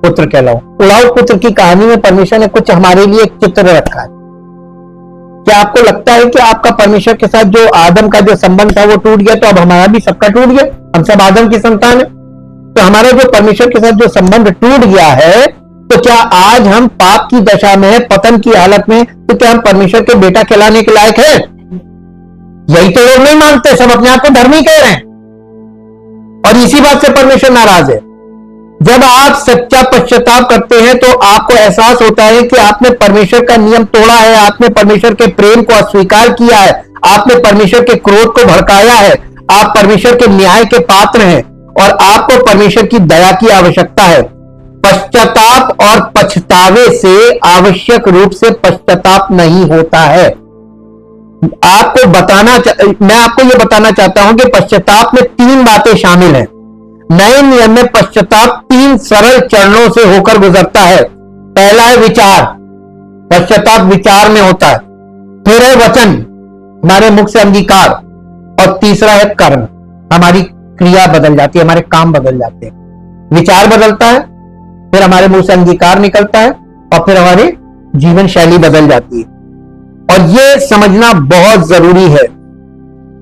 पुत्र कहलाऊं। उड़ाऊ पुत्र की कहानी में परमेश्वर ने कुछ हमारे लिए एक चित्र रखा है। क्या आपको लगता है कि आपका परमेश्वर के साथ जो आदम का जो संबंध था वो टूट गया, तो अब हमारा भी सबका टूट गया? हम सब आदम की संतान है, तो हमारा जो परमेश्वर के साथ जो संबंध टूट गया है, तो क्या आज हम पाप की दशा में, पतन की हालत में, तो क्या हम परमेश्वर के बेटा कहलाने के लायक है? यही तो लोग नहीं मानते, सब अपने आप को धर्मी कह रहे हैं और इसी बात से परमेश्वर नाराज है। जब आप सच्चा पश्चाताप करते हैं तो आपको एहसास होता है कि आपने परमेश्वर का नियम तोड़ा है, आपने परमेश्वर के प्रेम को अस्वीकार किया है, आपने परमेश्वर के क्रोध को भड़काया है, आप परमेश्वर के न्याय के पात्र हैं और आपको परमेश्वर की दया की आवश्यकता है। पश्चाताप और पछतावे से आवश्यक रूप से पश्चाताप नहीं होता है। मैं आपको यह बताना चाहता हूं कि पश्चाताप में 3 बातें शामिल हैं। नए नियम में पश्चाताप 3 सरल चरणों से होकर गुजरता है। पहला है विचार, पश्चाताप विचार में होता है। फिर है वचन, हमारे मुख से अंगीकार, और तीसरा है कर्म, हमारी क्रिया बदल जाती है, हमारे काम बदल जाते हैं। विचार बदलता है, फिर हमारे मुंह से अंगीकार निकलता है और फिर हमारी जीवन शैली बदल जाती है। और यह समझना बहुत जरूरी है।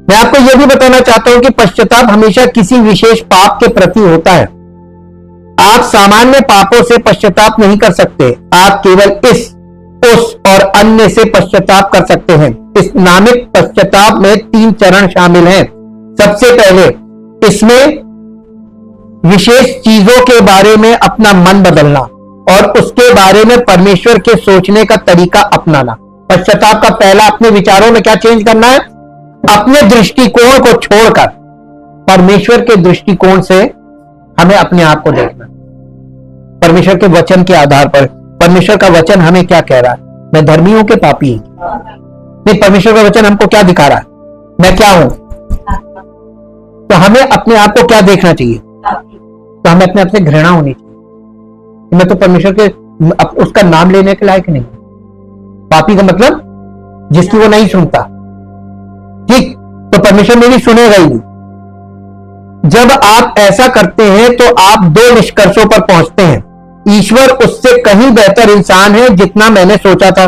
मैं आपको यह भी बताना चाहता हूं कि पश्चाताप हमेशा किसी विशेष पाप के प्रति होता है। आप सामान्य पापों से पश्चाताप नहीं कर सकते, आप केवल इस, उस और अन्य से पश्चाताप कर सकते हैं। इस नामिक पश्चाताप में 3 चरण शामिल हैं। सबसे पहले इसमें विशेष चीजों के बारे में अपना मन बदलना और उसके बारे में परमेश्वर के सोचने का तरीका अपनाना। पश्चाताप का पहला, अपने विचारों में क्या चेंज करना है? अपने दृष्टिकोण को छोड़कर परमेश्वर के दृष्टिकोण से हमें अपने आप को देखना। परमेश्वर के वचन के आधार पर, परमेश्वर का वचन हमें क्या कह रहा है? मैं धर्मी हूं कि पापी हूं? नहीं, परमेश्वर का वचन हमको क्या दिखा रहा है? मैं क्या हूं? तो हमें अपने आप को क्या देखना चाहिए? तो हमें अपने आप से घृणा होनी चाहिए। मैं तो परमेश्वर के उसका नाम लेने के लायक नहीं। पापी का मतलब जिसकी वो नहीं सुनता, ठीक? तो परमेश्वर मेरी सुनेगा ही नहीं। जब आप ऐसा करते हैं तो आप 2 निष्कर्षों पर पहुंचते हैं। ईश्वर उससे कहीं बेहतर इंसान है जितना मैंने सोचा था,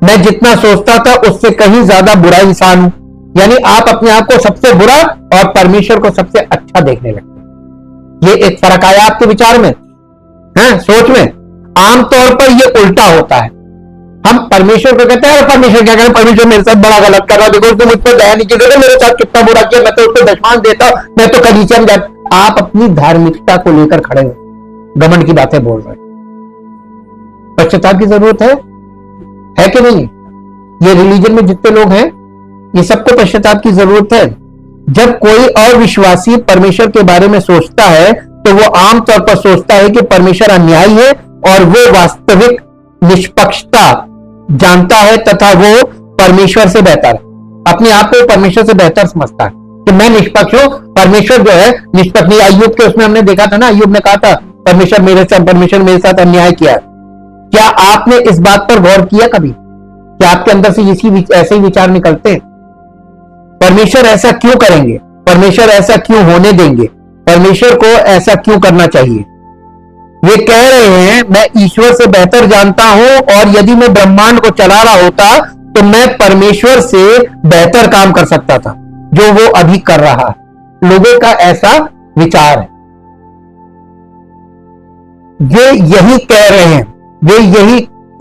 मैं जितना सोचता था उससे कहीं ज्यादा बुरा इंसान हूं। यानी आप अपने आप को सबसे बुरा और परमेश्वर को सबसे अच्छा देखने लगते हैं। ये एक फर्क आया आपके विचार में, है, सोच में। आमतौर पर यह उल्टा होता है। हम परमेश्वर को कहते हैं, परमेश्वर क्या करें, परमेश्वर मेरे साथ बड़ा गलत कर रहा है, देखो उसने मुझ पर दया नहीं की, देखो मेरे साथ कितना बुरा किया, मैं तो उसको दशमान देता, मैं तो कलीसिया में जाता। आप अपनी धार्मिकता को लेकर खड़े हो, घमंड की बातें बोल रहे हैं। पश्चाताप की जरूरत है कि नहीं? ये रिलीजन में जितने लोग हैं, ये सबको पश्चाताप की जरूरत है। जब कोई अविश्वासी परमेश्वर के बारे में सोचता है तो वो आमतौर पर सोचता है कि परमेश्वर अन्यायी है और वो वास्तविक निष्पक्षता जानता है तथा वो परमेश्वर से बेहतर, अपने आप को परमेश्वर से बेहतर समझता है कि मैं निष्पक्ष हूं, परमेश्वर जो है निष्पक्ष नहीं। अय्यूब के उसमें हमने देखा था ना, अय्यूब ने कहा था परमेश्वर मेरे साथ अन्याय किया। क्या आपने इस बात पर गौर किया कभी कि आपके अंदर से ऐसे ही विचार निकलते हैं? परमेश्वर ऐसा क्यों करेंगे? परमेश्वर ऐसा क्यों होने देंगे? परमेश्वर को ऐसा क्यों करना चाहिए? वे कह रहे हैं मैं ईश्वर से बेहतर जानता हूं और यदि मैं ब्रह्मांड को चला रहा होता तो मैं परमेश्वर से बेहतर काम कर सकता था जो वो अभी कर रहा है। लोगों का ऐसा विचार है। वे यही कह रहे हैं,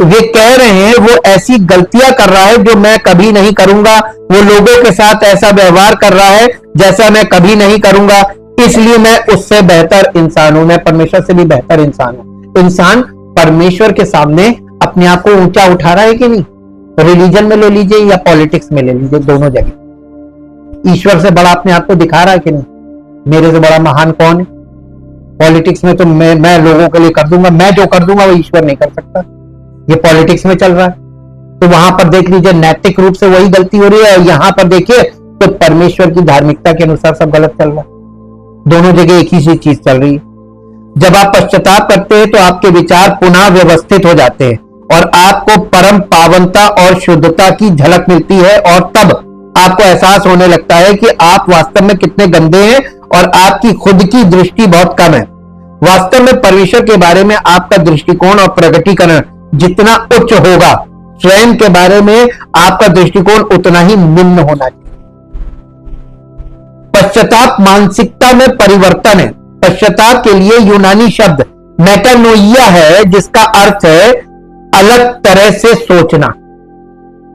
वे कह रहे हैं वो ऐसी गलतियां कर रहा है जो मैं कभी नहीं करूंगा, वो लोगों के साथ ऐसा व्यवहार कर रहा है जैसा मैं कभी नहीं करूंगा, इसलिए मैं उससे बेहतर इंसान हूं, मैं परमेश्वर से भी बेहतर इंसान हूं। इंसान परमेश्वर के सामने अपने आप को ऊंचा उठा रहा है कि नहीं? रिलीजन में ले लीजिए या पॉलिटिक्स में ले लीजिए, दोनों जगह ईश्वर से बड़ा अपने आप को दिखा रहा है कि नहीं? मेरे से बड़ा महान कौन है? पॉलिटिक्स में तो मैं लोगों के लिए कर दूंगा, मैं जो कर दूंगा वो ईश्वर नहीं कर सकता। ये पॉलिटिक्स में चल रहा है, तो वहां पर देख लीजिए नैतिक रूप से वही गलती हो रही है, और यहां पर देखिए तो परमेश्वर की धार्मिकता के अनुसार सब गलत चल रहा है। दोनों जगह एक ही चीज चल रही है। जब आप पश्चाताप करते हैं तो आपके विचार पुनः व्यवस्थित हो जाते हैं और आपको परम पावनता और शुद्धता की झलक मिलती है, और तब आपको एहसास होने लगता है कि आप वास्तव में कितने गंदे हैं और आपकी खुद की दृष्टि बहुत कम है। वास्तव में परमेश्वर के बारे में आपका दृष्टिकोण और प्रकटीकरण जितना उच्च होगा, स्वयं के बारे में आपका दृष्टिकोण उतना ही निम्न होना चाहिए। पश्चाताप मानसिकता में परिवर्तन है। पश्चाताप के लिए यूनानी शब्द मेटानोइया है, जिसका अर्थ है अलग तरह से सोचना।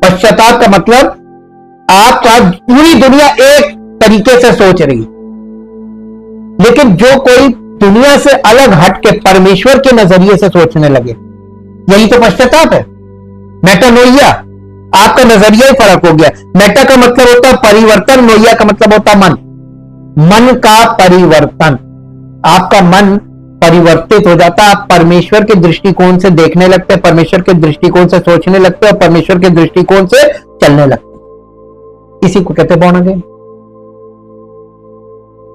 पश्चाताप का मतलब आपका पूरी दुनिया एक तरीके से सोच रही है, लेकिन जो कोई दुनिया से अलग हट के परमेश्वर के नजरिए से सोचने लगे, यही तो पश्चाताप है। मेटानोइया, आपका नजरिया ही फर्क हो गया। मेटा का मतलब होता है परिवर्तन, नोइया का मतलब होता है मन का परिवर्तन। आपका मन परिवर्तित हो जाता है, आप परमेश्वर के दृष्टिकोण से देखने लगते हैं, परमेश्वर के दृष्टिकोण से सोचने लगते हैं और परमेश्वर के दृष्टिकोण से चलने लगते हैं। इसी को कहते बॉर्न अगेन।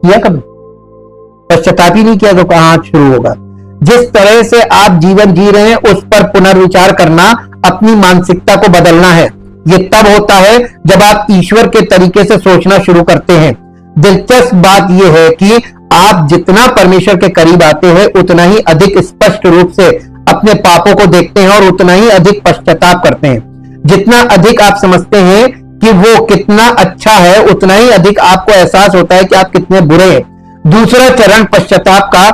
किया कभी? पश्चाताप ही नहीं किया तो कहां शुरू होगा? जिस तरह से आप जीवन जी रहे हैं उस पर पुनर्विचार करना, अपनी मानसिकता को बदलना है। यह तब होता है जब आप ईश्वर के तरीके से सोचना शुरू करते हैं। दिलचस्प बात यह है कि आप जितना परमेश्वर के करीब आते हैं उतना ही अधिक स्पष्ट रूप से अपने पापों को देखते हैं और उतना ही अधिक पश्चाताप करते हैं। जितना अधिक आप समझते हैं कि वो कितना अच्छा है, उतना ही अधिक आपको एहसास होता है कि आप कितने बुरे हैं। दूसरा चरण पश्चाताप का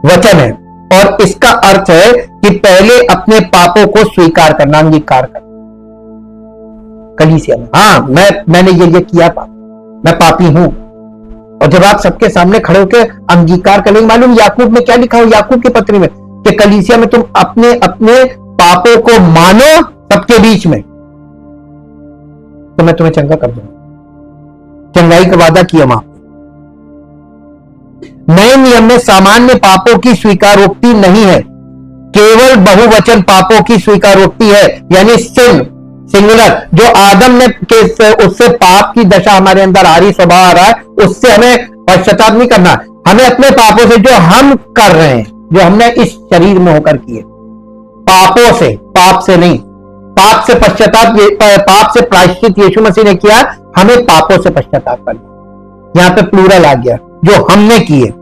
वचन है, और इसका अर्थ है कि पहले अपने पापों को स्वीकार करना, अंगीकार करना। कलीसिया में हाँ, मैंने ये किया पाप, मैं पापी हूं। और जब आप सबके सामने खड़े होकर अंगीकार करेंगे, मालूम याकूब में क्या लिखा हो, याकूब की पत्री में, कि कलीसिया में तुम अपने अपने पापों को मानो सबके बीच में, तो मैं तुम्हें चंगा कर दूंगा। चंगाई का वादा किया वहां। नए नियम में सामान्य पापों की स्वीकारोक्ति नहीं है, केवल बहुवचन पापों की स्वीकारोक्ति है, यानी सिंगुलर। जो आदम ने उससे पाप की दशा हमारे अंदर आ रही, स्वभाव आ रहा है, उससे हमें पश्चाताप नहीं करना। हमें अपने पापों से, जो हम कर रहे हैं, जो हमने इस शरीर में होकर किए, पापों से, पाप से नहीं, पाप से पश्चाताप, पाप से प्रायश्चित यीशु मसीह ने किया, हमें पापों से पश्चाताप करना। यहां पे प्लूरल आ गया, जो हमने किए।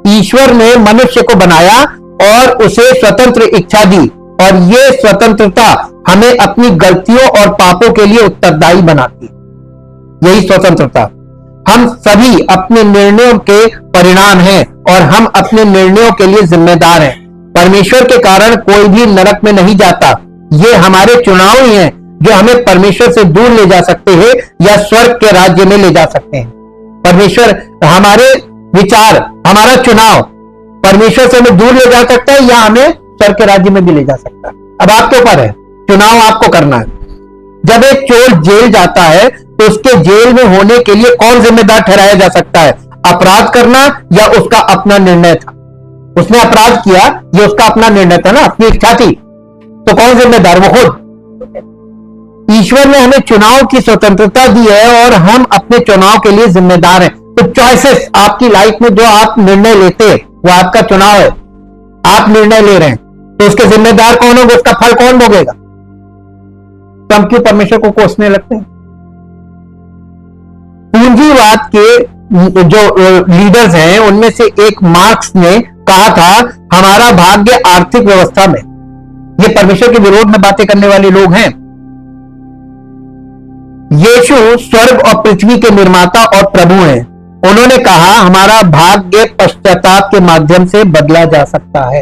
ईश्वर ने मनुष्य को बनाया और उसे स्वतंत्र इच्छा दी, और यह स्वतंत्रता हमें अपनी गलतियों और पापों के लिए उत्तरदायी बनाती। यही स्वतंत्रता। हम सभी अपने निर्णयों के परिणाम हैं और हम अपने निर्णयों के लिए जिम्मेदार हैं। परमेश्वर के कारण कोई भी नरक में नहीं जाता। ये हमारे चुनाव ही हैं जो हमें परमेश्वर से दूर ले जा सकते हैं या स्वर्ग के राज्य में ले जा सकते हैं। परमेश्वर, हमारे विचार, हमारा चुनाव परमेश्वर से हमें दूर ले जा सकता है या हमें स्वर्ग के राज्य में भी ले जा सकता है। अब आपके ऊपर है, चुनाव आपको करना है। जब एक चोर जेल जाता है तो उसके जेल में होने के लिए कौन जिम्मेदार ठहराया जा सकता है? अपराध करना या उसका अपना निर्णय था? उसने अपराध किया, ये उसका अपना निर्णय था ना, अपनी इच्छा थी, तो कौन जिम्मेदार? वो खुद। ईश्वर ने हमें चुनाव की स्वतंत्रता दी है और हम अपने चुनाव के लिए जिम्मेदार हैं। तो चॉइसेस आपकी लाइफ में जो आप निर्णय लेते हैं वो आपका चुनाव है। आप निर्णय ले रहे हैं तो उसके जिम्मेदार कौन होगा, उसका फल कौन भोगेगा? तो हम क्यों परमेश्वर को कोसने लगते हैं? पूंजीवाद के जो लीडर्स हैं उनमें से एक मार्क्स ने कहा था, हमारा भाग्य आर्थिक व्यवस्था में। ये परमेश्वर के विरोध में बातें करने वाले लोग हैं। यीशु स्वर्ग और पृथ्वी के निर्माता और प्रभु हैं। उन्होंने कहा हमारा भाग्य पश्चाताप के माध्यम से बदला जा सकता है।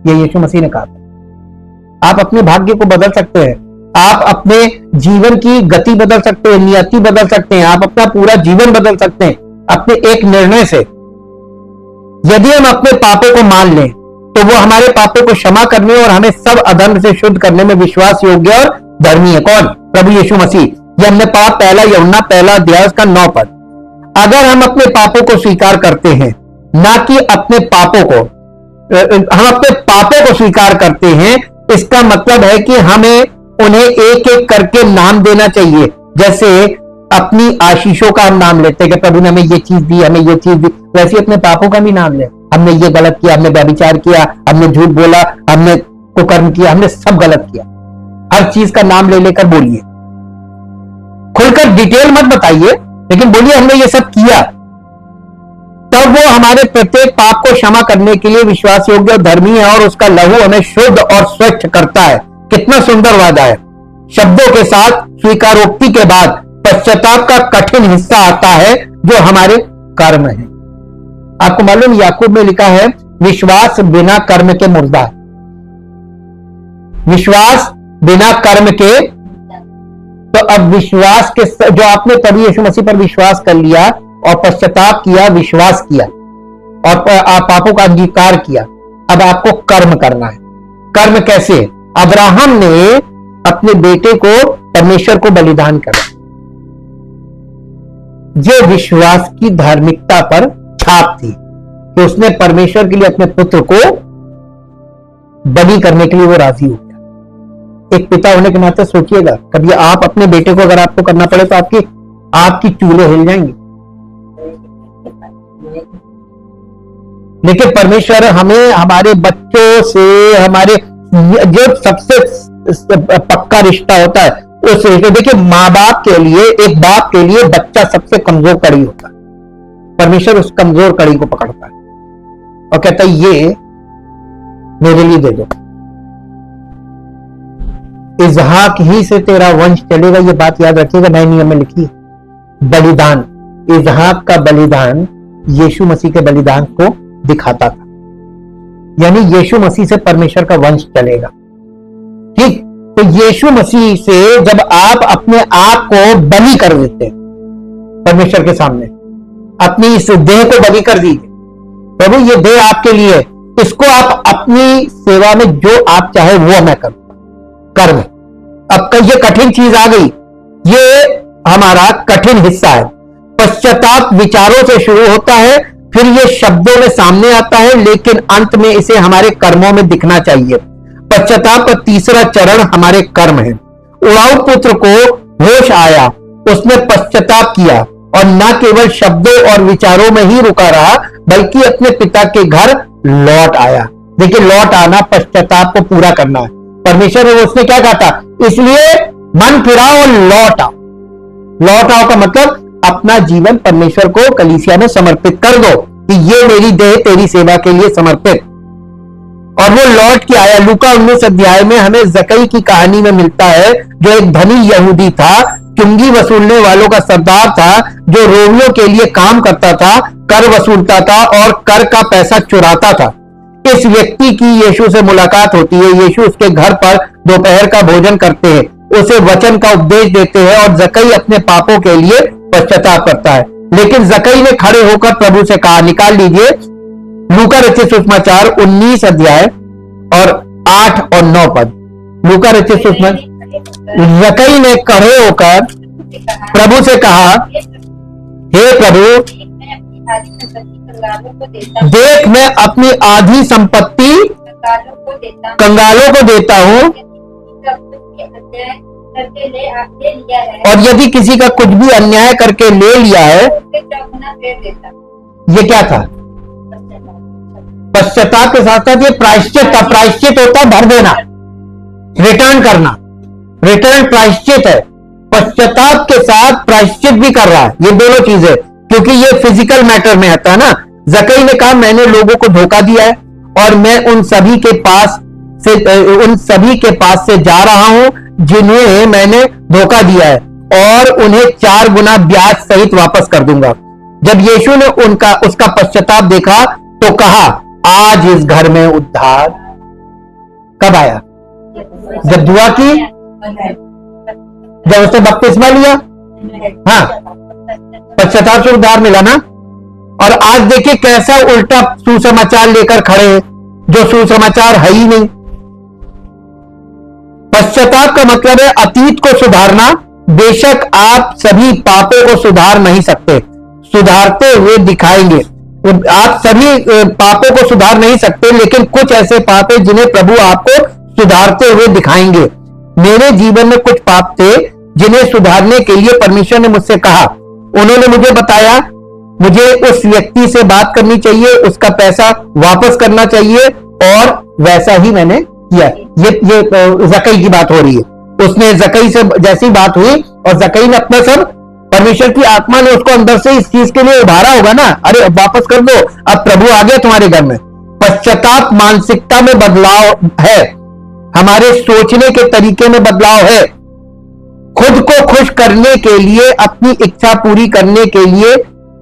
ये यीशु मसीह ने कहा था। आप अपने भाग्य को बदल सकते हैं, आप अपने जीवन की गति बदल सकते हैं, नियति बदल सकते हैं, आप अपना पूरा जीवन बदल सकते हैं अपने एक निर्णय से। यदि हम अपने पापों को मान लें तो वो हमारे पापों को क्षमा करने और हमें सब अधर्म से शुद्ध करने में विश्वास योग्य और धर्मी है। कौन? प्रभु यीशु मसीह। ये हमने पढ़ा पहला यूहन्ना पहला अध्याय उसका 9 पद। अगर हम अपने पापों को स्वीकार करते हैं, ना कि अपने पापों को, हम अपने पापों को स्वीकार करते हैं, इसका मतलब है कि हमें उन्हें एक एक करके नाम देना चाहिए। जैसे अपनी आशीषों का हम नाम लेते हैं कि प्रभु ने हमें ये चीज दी, हमें ये चीज दी, वैसे अपने पापों का भी नाम ले। हमने ये गलत किया, हमने व्यभिचार किया, हमने झूठ बोला, हमने कुकर्म किया, हमने सब गलत किया। हर चीज का नाम ले लेकर बोलिए, खुलकर डिटेल मत बताइए, लेकिन बोलिए हमने ये सब किया। तब वो हमारे प्रत्येक पाप को क्षमा करने के लिए विश्वास योग्य और धर्मी है और उसका लहू हमें शुद्ध और स्वच्छ करता है। कितना सुंदर वादा है। शब्दों के साथ स्वीकारोक्ति के बाद पश्चाताप का कठिन हिस्सा आता है जो हमारे कर्म है। आपको मालूम याकूब में लिखा है विश्वास बिना कर्म के मुर्दा है। विश्वास बिना कर्म के, तो अब विश्वास के जो आपने तभी यीशु मसीह पर विश्वास कर लिया और पश्चाताप किया, विश्वास किया और पापों का अंगीकार किया, अब आपको कर्म करना है। कर्म कैसे? अब्राहम ने अपने बेटे को परमेश्वर को बलिदान करा, ये विश्वास की धार्मिकता पर छाप थी कि उसने परमेश्वर के लिए अपने पुत्र को बलि करने के लिए वो राजी हो गया। एक पिता होने के नाते सोचिएगा, कभी आप अपने बेटे को अगर आपको करना पड़े तो आपकी चूल्हे हिल जाएंगे। लेकिन परमेश्वर हमें हमारे बच्चों से, हमारे जो सबसे पक्का रिश्ता होता है उस रिश्ते, देखिए माँ बाप के लिए, एक बाप के लिए बच्चा सबसे कमजोर कड़ी होता है। परमेश्वर उस कमजोर कड़ी को पकड़ता है और कहता है ये मेरे लिए दे दो, इसहाक ही से तेरा वंश चलेगा। ये बात याद रखिएगा, नए नियम में लिखी है। बलिदान, इसहाक का बलिदान यीशु मसीह के बलिदान को दिखाता था, यानी यीशु मसीह से परमेश्वर का वंश चलेगा। ठीक, तो यीशु मसीह से जब आप अपने आप को बलि कर देते हैं परमेश्वर के सामने, अपनी इस देह को बलि कर दीजिए, प्रभु ये देह आपके लिए, इसको आप अपनी सेवा में जो आप चाहे वो मैं करूंगा। कर्म, अब ये कठिन चीज आ गई, ये हमारा कठिन हिस्सा है। पश्चाताप विचारों से शुरू होता है, फिर ये शब्दों में सामने आता है, लेकिन अंत में इसे हमारे कर्मों में दिखना चाहिए। पश्चाताप का तीसरा चरण हमारे कर्म है। उड़ाऊ पुत्र को होश आया, उसने पश्चाताप किया और न केवल शब्दों और विचारों में ही रुका रहा, बल्कि अपने पिता के घर लौट आया। देखिए, लौट आना पश्चाताप को पूरा करना है। परमेश्वर ने उसने क्या कहा था, इसलिए मन फिराओ और लौट आओ। लौट आओ का मतलब अपना जीवन परमेश्वर को, कलीसिया में समर्पित कर दो कि ये मेरी देह तेरी सेवा के लिए समर्पित। और वो लौट के आया। लूका 19 अध्याय में हमें जकई की कहानी में मिलता है, जो एक धनी यहूदी था, चुंगी वसूलने वालों का सरदार था, जो रोमियों के लिए काम करता था, कर वसूलता था और कर का पैसा चुराता था। इस व्यक्ति की यीशु से मुलाकात होती है। यीशु उसके घर पर दोपहर का भोजन करते हैं, उसे वचन का उपदेश देते हैं और जकई अपने पापों के लिए पश्चाताप करता है। लेकिन जकई ने खड़े होकर प्रभु से कहा, निकाल लीजिए लूका रचित सुसमाचार 19 अध्याय और 8 और 9 पद। लूका रचित सुसमाचार, जकई ने खड़े होकर प्रभु से कहा, हे प्रभु, देख मैं अपनी आधी संपत्ति कंगालों को देता हूं, और यदि किसी का कुछ भी अन्याय करके ले लिया है, ये क्या था? पश्चाताप के साथ साथ ये प्रायश्चित था। प्रायश्चित होता है भर देना, रिटर्न करना। रिटर्न प्रायश्चित है। पश्चाताप के साथ प्रायश्चित भी कर रहा है। ये दोनों चीजें, क्योंकि ये फिजिकल मैटर में आता है ना। जकई ने कहा, मैंने लोगों को धोखा दिया है और मैं उन सभी के पास से जा रहा हूं जिन्हें मैंने धोखा दिया है, और उन्हें 4 गुना ब्याज सहित वापस कर दूंगा। जब यीशु ने उसका पश्चाताप देखा तो कहा, आज इस घर में उद्धार कब आया? जब दुआ की, जब उसने बपतिस्मा लिया, हाँ, पश्चाताप से उद्धार मिला ना। और आज देखिए कैसा उल्टा सुसमाचार लेकर खड़े हैं, जो सुसमाचार है ही नहीं। पश्चाताप का मतलब है अतीत को सुधारना। बेशक आप सभी पापों को सुधार नहीं सकते, सुधारते हुए दिखाएंगे, आप सभी पापों को सुधार नहीं सकते, लेकिन कुछ ऐसे पाप है जिन्हें प्रभु आपको सुधारते हुए दिखाएंगे। मेरे जीवन में कुछ पाप थे जिन्हें सुधारने के लिए परमेश्वर ने मुझसे कहा। उन्होंने मुझे बताया मुझे उस व्यक्ति से बात करनी चाहिए, उसका पैसा वापस करना चाहिए, और वैसा ही मैंने किया। ये जकई की बात हो रही है। उसने जकई से जैसी बात हुई और जकई ने अपना सब, परमेश्वर की आत्मा ने उसको अंदर से इस चीज के लिए उभारा होगा ना, अरे अब वापस कर दो, अब प्रभु आ गया तुम्हारे घर में। पश्चाताप मानसिकता में बदलाव है, हमारे सोचने के तरीके में बदलाव है। खुद को खुश करने के लिए, अपनी इच्छा पूरी करने के लिए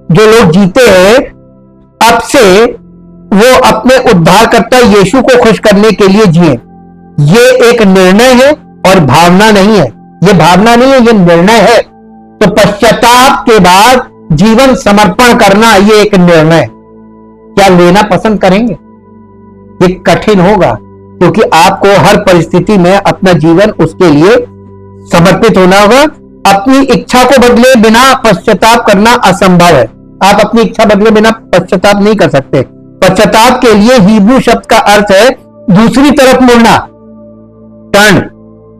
जो लोग जीते हैं, अब से वो अपने उद्धारकर्ता यीशु को खुश करने के लिए जिए। ये एक निर्णय है और भावना नहीं है। ये भावना नहीं है, ये निर्णय है। तो पश्चाताप के बाद जीवन समर्पण करना, ये एक निर्णय। क्या लेना पसंद करेंगे? ये कठिन होगा, क्योंकि आपको हर परिस्थिति में अपना जीवन उसके लिए समर्पित होना होगा। अपनी इच्छा को बदले बिना पश्चाताप करना असंभव है। आप अपनी इच्छा बदले बिना पश्चाताप नहीं कर सकते। पश्चाताप के लिए हिब्रू शब्द का अर्थ है दूसरी तरफ मुड़ना, टर्न।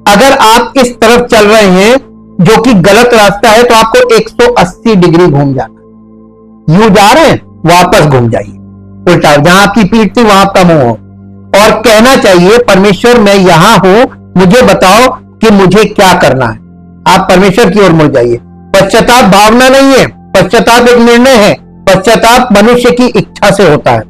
अगर आप इस तरफ चल रहे हैं जो कि गलत रास्ता है, तो आपको 180 डिग्री घूम जाना। यूं जा रहे हैं, वापस घूम जाइए उल्टा। जहां आपकी पीठ थी वहां आपका मुंह हो, और कहना चाहिए परमेश्वर मैं यहां हूं, मुझे बताओ कि मुझे क्या करना है। आप परमेश्वर की ओर मुड़ जाइए। पश्चाताप भावना नहीं है, पश्चाताप एक निर्णय है। पश्चाताप मनुष्य की इच्छा से होता है।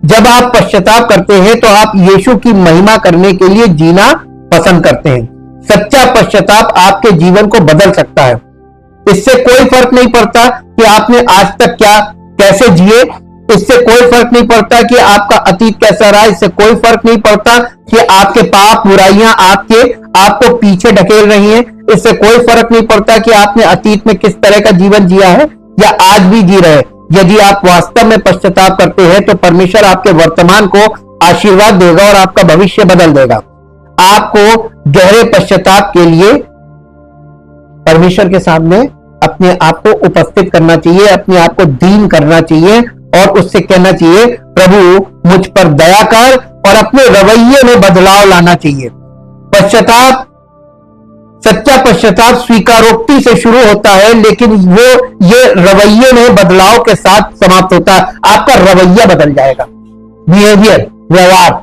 जब आप पश्चाताप करते हैं तो आप यीशु की महिमा करने के लिए जीना पसंद करते हैं। सच्चा पश्चाताप आपके जीवन को बदल सकता है। इससे कोई फर्क नहीं पड़ता कि आपने आज तक कैसे जिए, इससे कोई फर्क नहीं पड़ता कि आपका अतीत कैसा रहा, इससे कोई फर्क नहीं पड़ता कि आपके पाप बुराइयां आपको पीछे ढकेल रही हैं, इससे कोई फर्क नहीं पड़ता कि आपने अतीत में किस तरह का जीवन जिया है या आज भी जी रहे हैं। यदि आप वास्तव में पश्चाताप करते हैं तो परमेश्वर आपके वर्तमान को आशीर्वाद देगा और आपका भविष्य बदल देगा। आपको गहरे पश्चाताप के लिए परमेश्वर के सामने अपने आप को उपस्थित करना चाहिए, अपने आप को दीन करना चाहिए और उससे कहना चाहिए प्रभु मुझ पर दया कर, और अपने रवैये में बदलाव लाना चाहिए। पश्चाताप, सच्चा पश्चाताप स्वीकारोक्ति से शुरू होता है, लेकिन ये रवैये में बदलाव के साथ समाप्त होता है। आपका रवैया बदल जाएगा, बिहेवियर, व्यवहार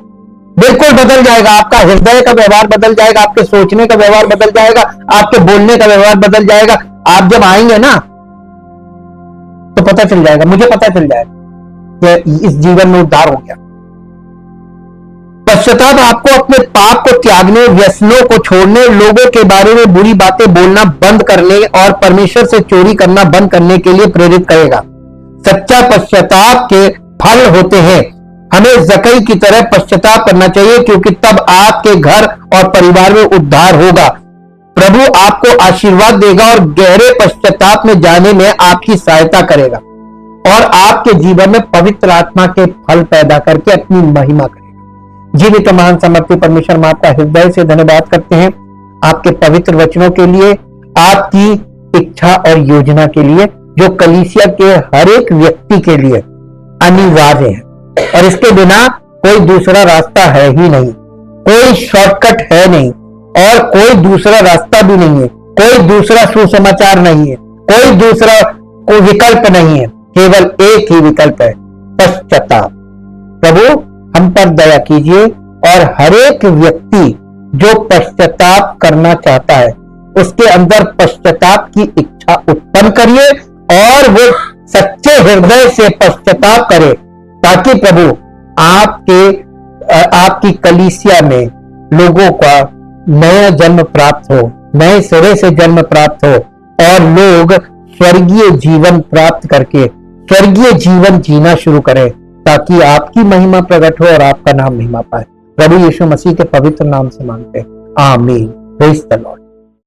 बिल्कुल बदल जाएगा। आपका हृदय का व्यवहार बदल जाएगा, आपके सोचने का व्यवहार बदल जाएगा, आपके बोलने का व्यवहार बदल जाएगा। आप जब आएंगे ना तो पता चल जाएगा, मुझे पता चल जाएगा कि इस जीवन में उद्धार हो गया। पश्चाताप आपको अपने पाप को त्यागने, व्यसनों को छोड़ने, लोगों के बारे में बुरी बातें बोलना बंद करने और परमेश्वर से चोरी करना बंद करने के लिए प्रेरित करेगा। सच्चा पश्चाताप के फल होते हैं। हमें जकई की तरह पश्चाताप करना चाहिए, क्योंकि तब आपके घर और परिवार में उद्धार होगा। प्रभु आपको आशीर्वाद देगा और गहरे पश्चाताप में जाने में आपकी सहायता करेगा, और आपके जीवन में पवित्र आत्मा के फल पैदा करके अपनी महिमा करेगा। जीवित महान सामर्थ्य परमेश्वर, हम आपका हृदय से धन्यवाद करते हैं आपके पवित्र वचनों के लिए, आपकी इच्छा और योजना के लिए, जो कलीसिया के हर एक व्यक्ति के लिए अनिवार्य है, और इसके बिना कोई दूसरा रास्ता है ही नहीं, कोई शॉर्टकट है नहीं, और कोई दूसरा रास्ता भी नहीं है, कोई दूसरा सुसमाचार नहीं है, कोई दूसरा कोई विकल्प नहीं है, केवल एक ही विकल्प है, पश्चाताप। प्रभु हम पर दया कीजिए, और हर एक व्यक्ति जो पश्चाताप करना चाहता है उसके अंदर पश्चाताप की इच्छा उत्पन्न करिए, और वो सच्चे हृदय से पश्चाताप करे, ताकि प्रभु आपकी कलीसिया में लोगों का नया जन्म प्राप्त हो, नए सिरे से जन्म प्राप्त हो, और लोग स्वर्गीय जीवन प्राप्त करके स्वर्गीय जीवन जीना शुरू करें, ताकि आपकी महिमा प्रकट हो और आपका नाम महिमा पाए। प्रभु यीशु मसीह के पवित्र नाम से मांगते हैं, आमीन। Praise the Lord.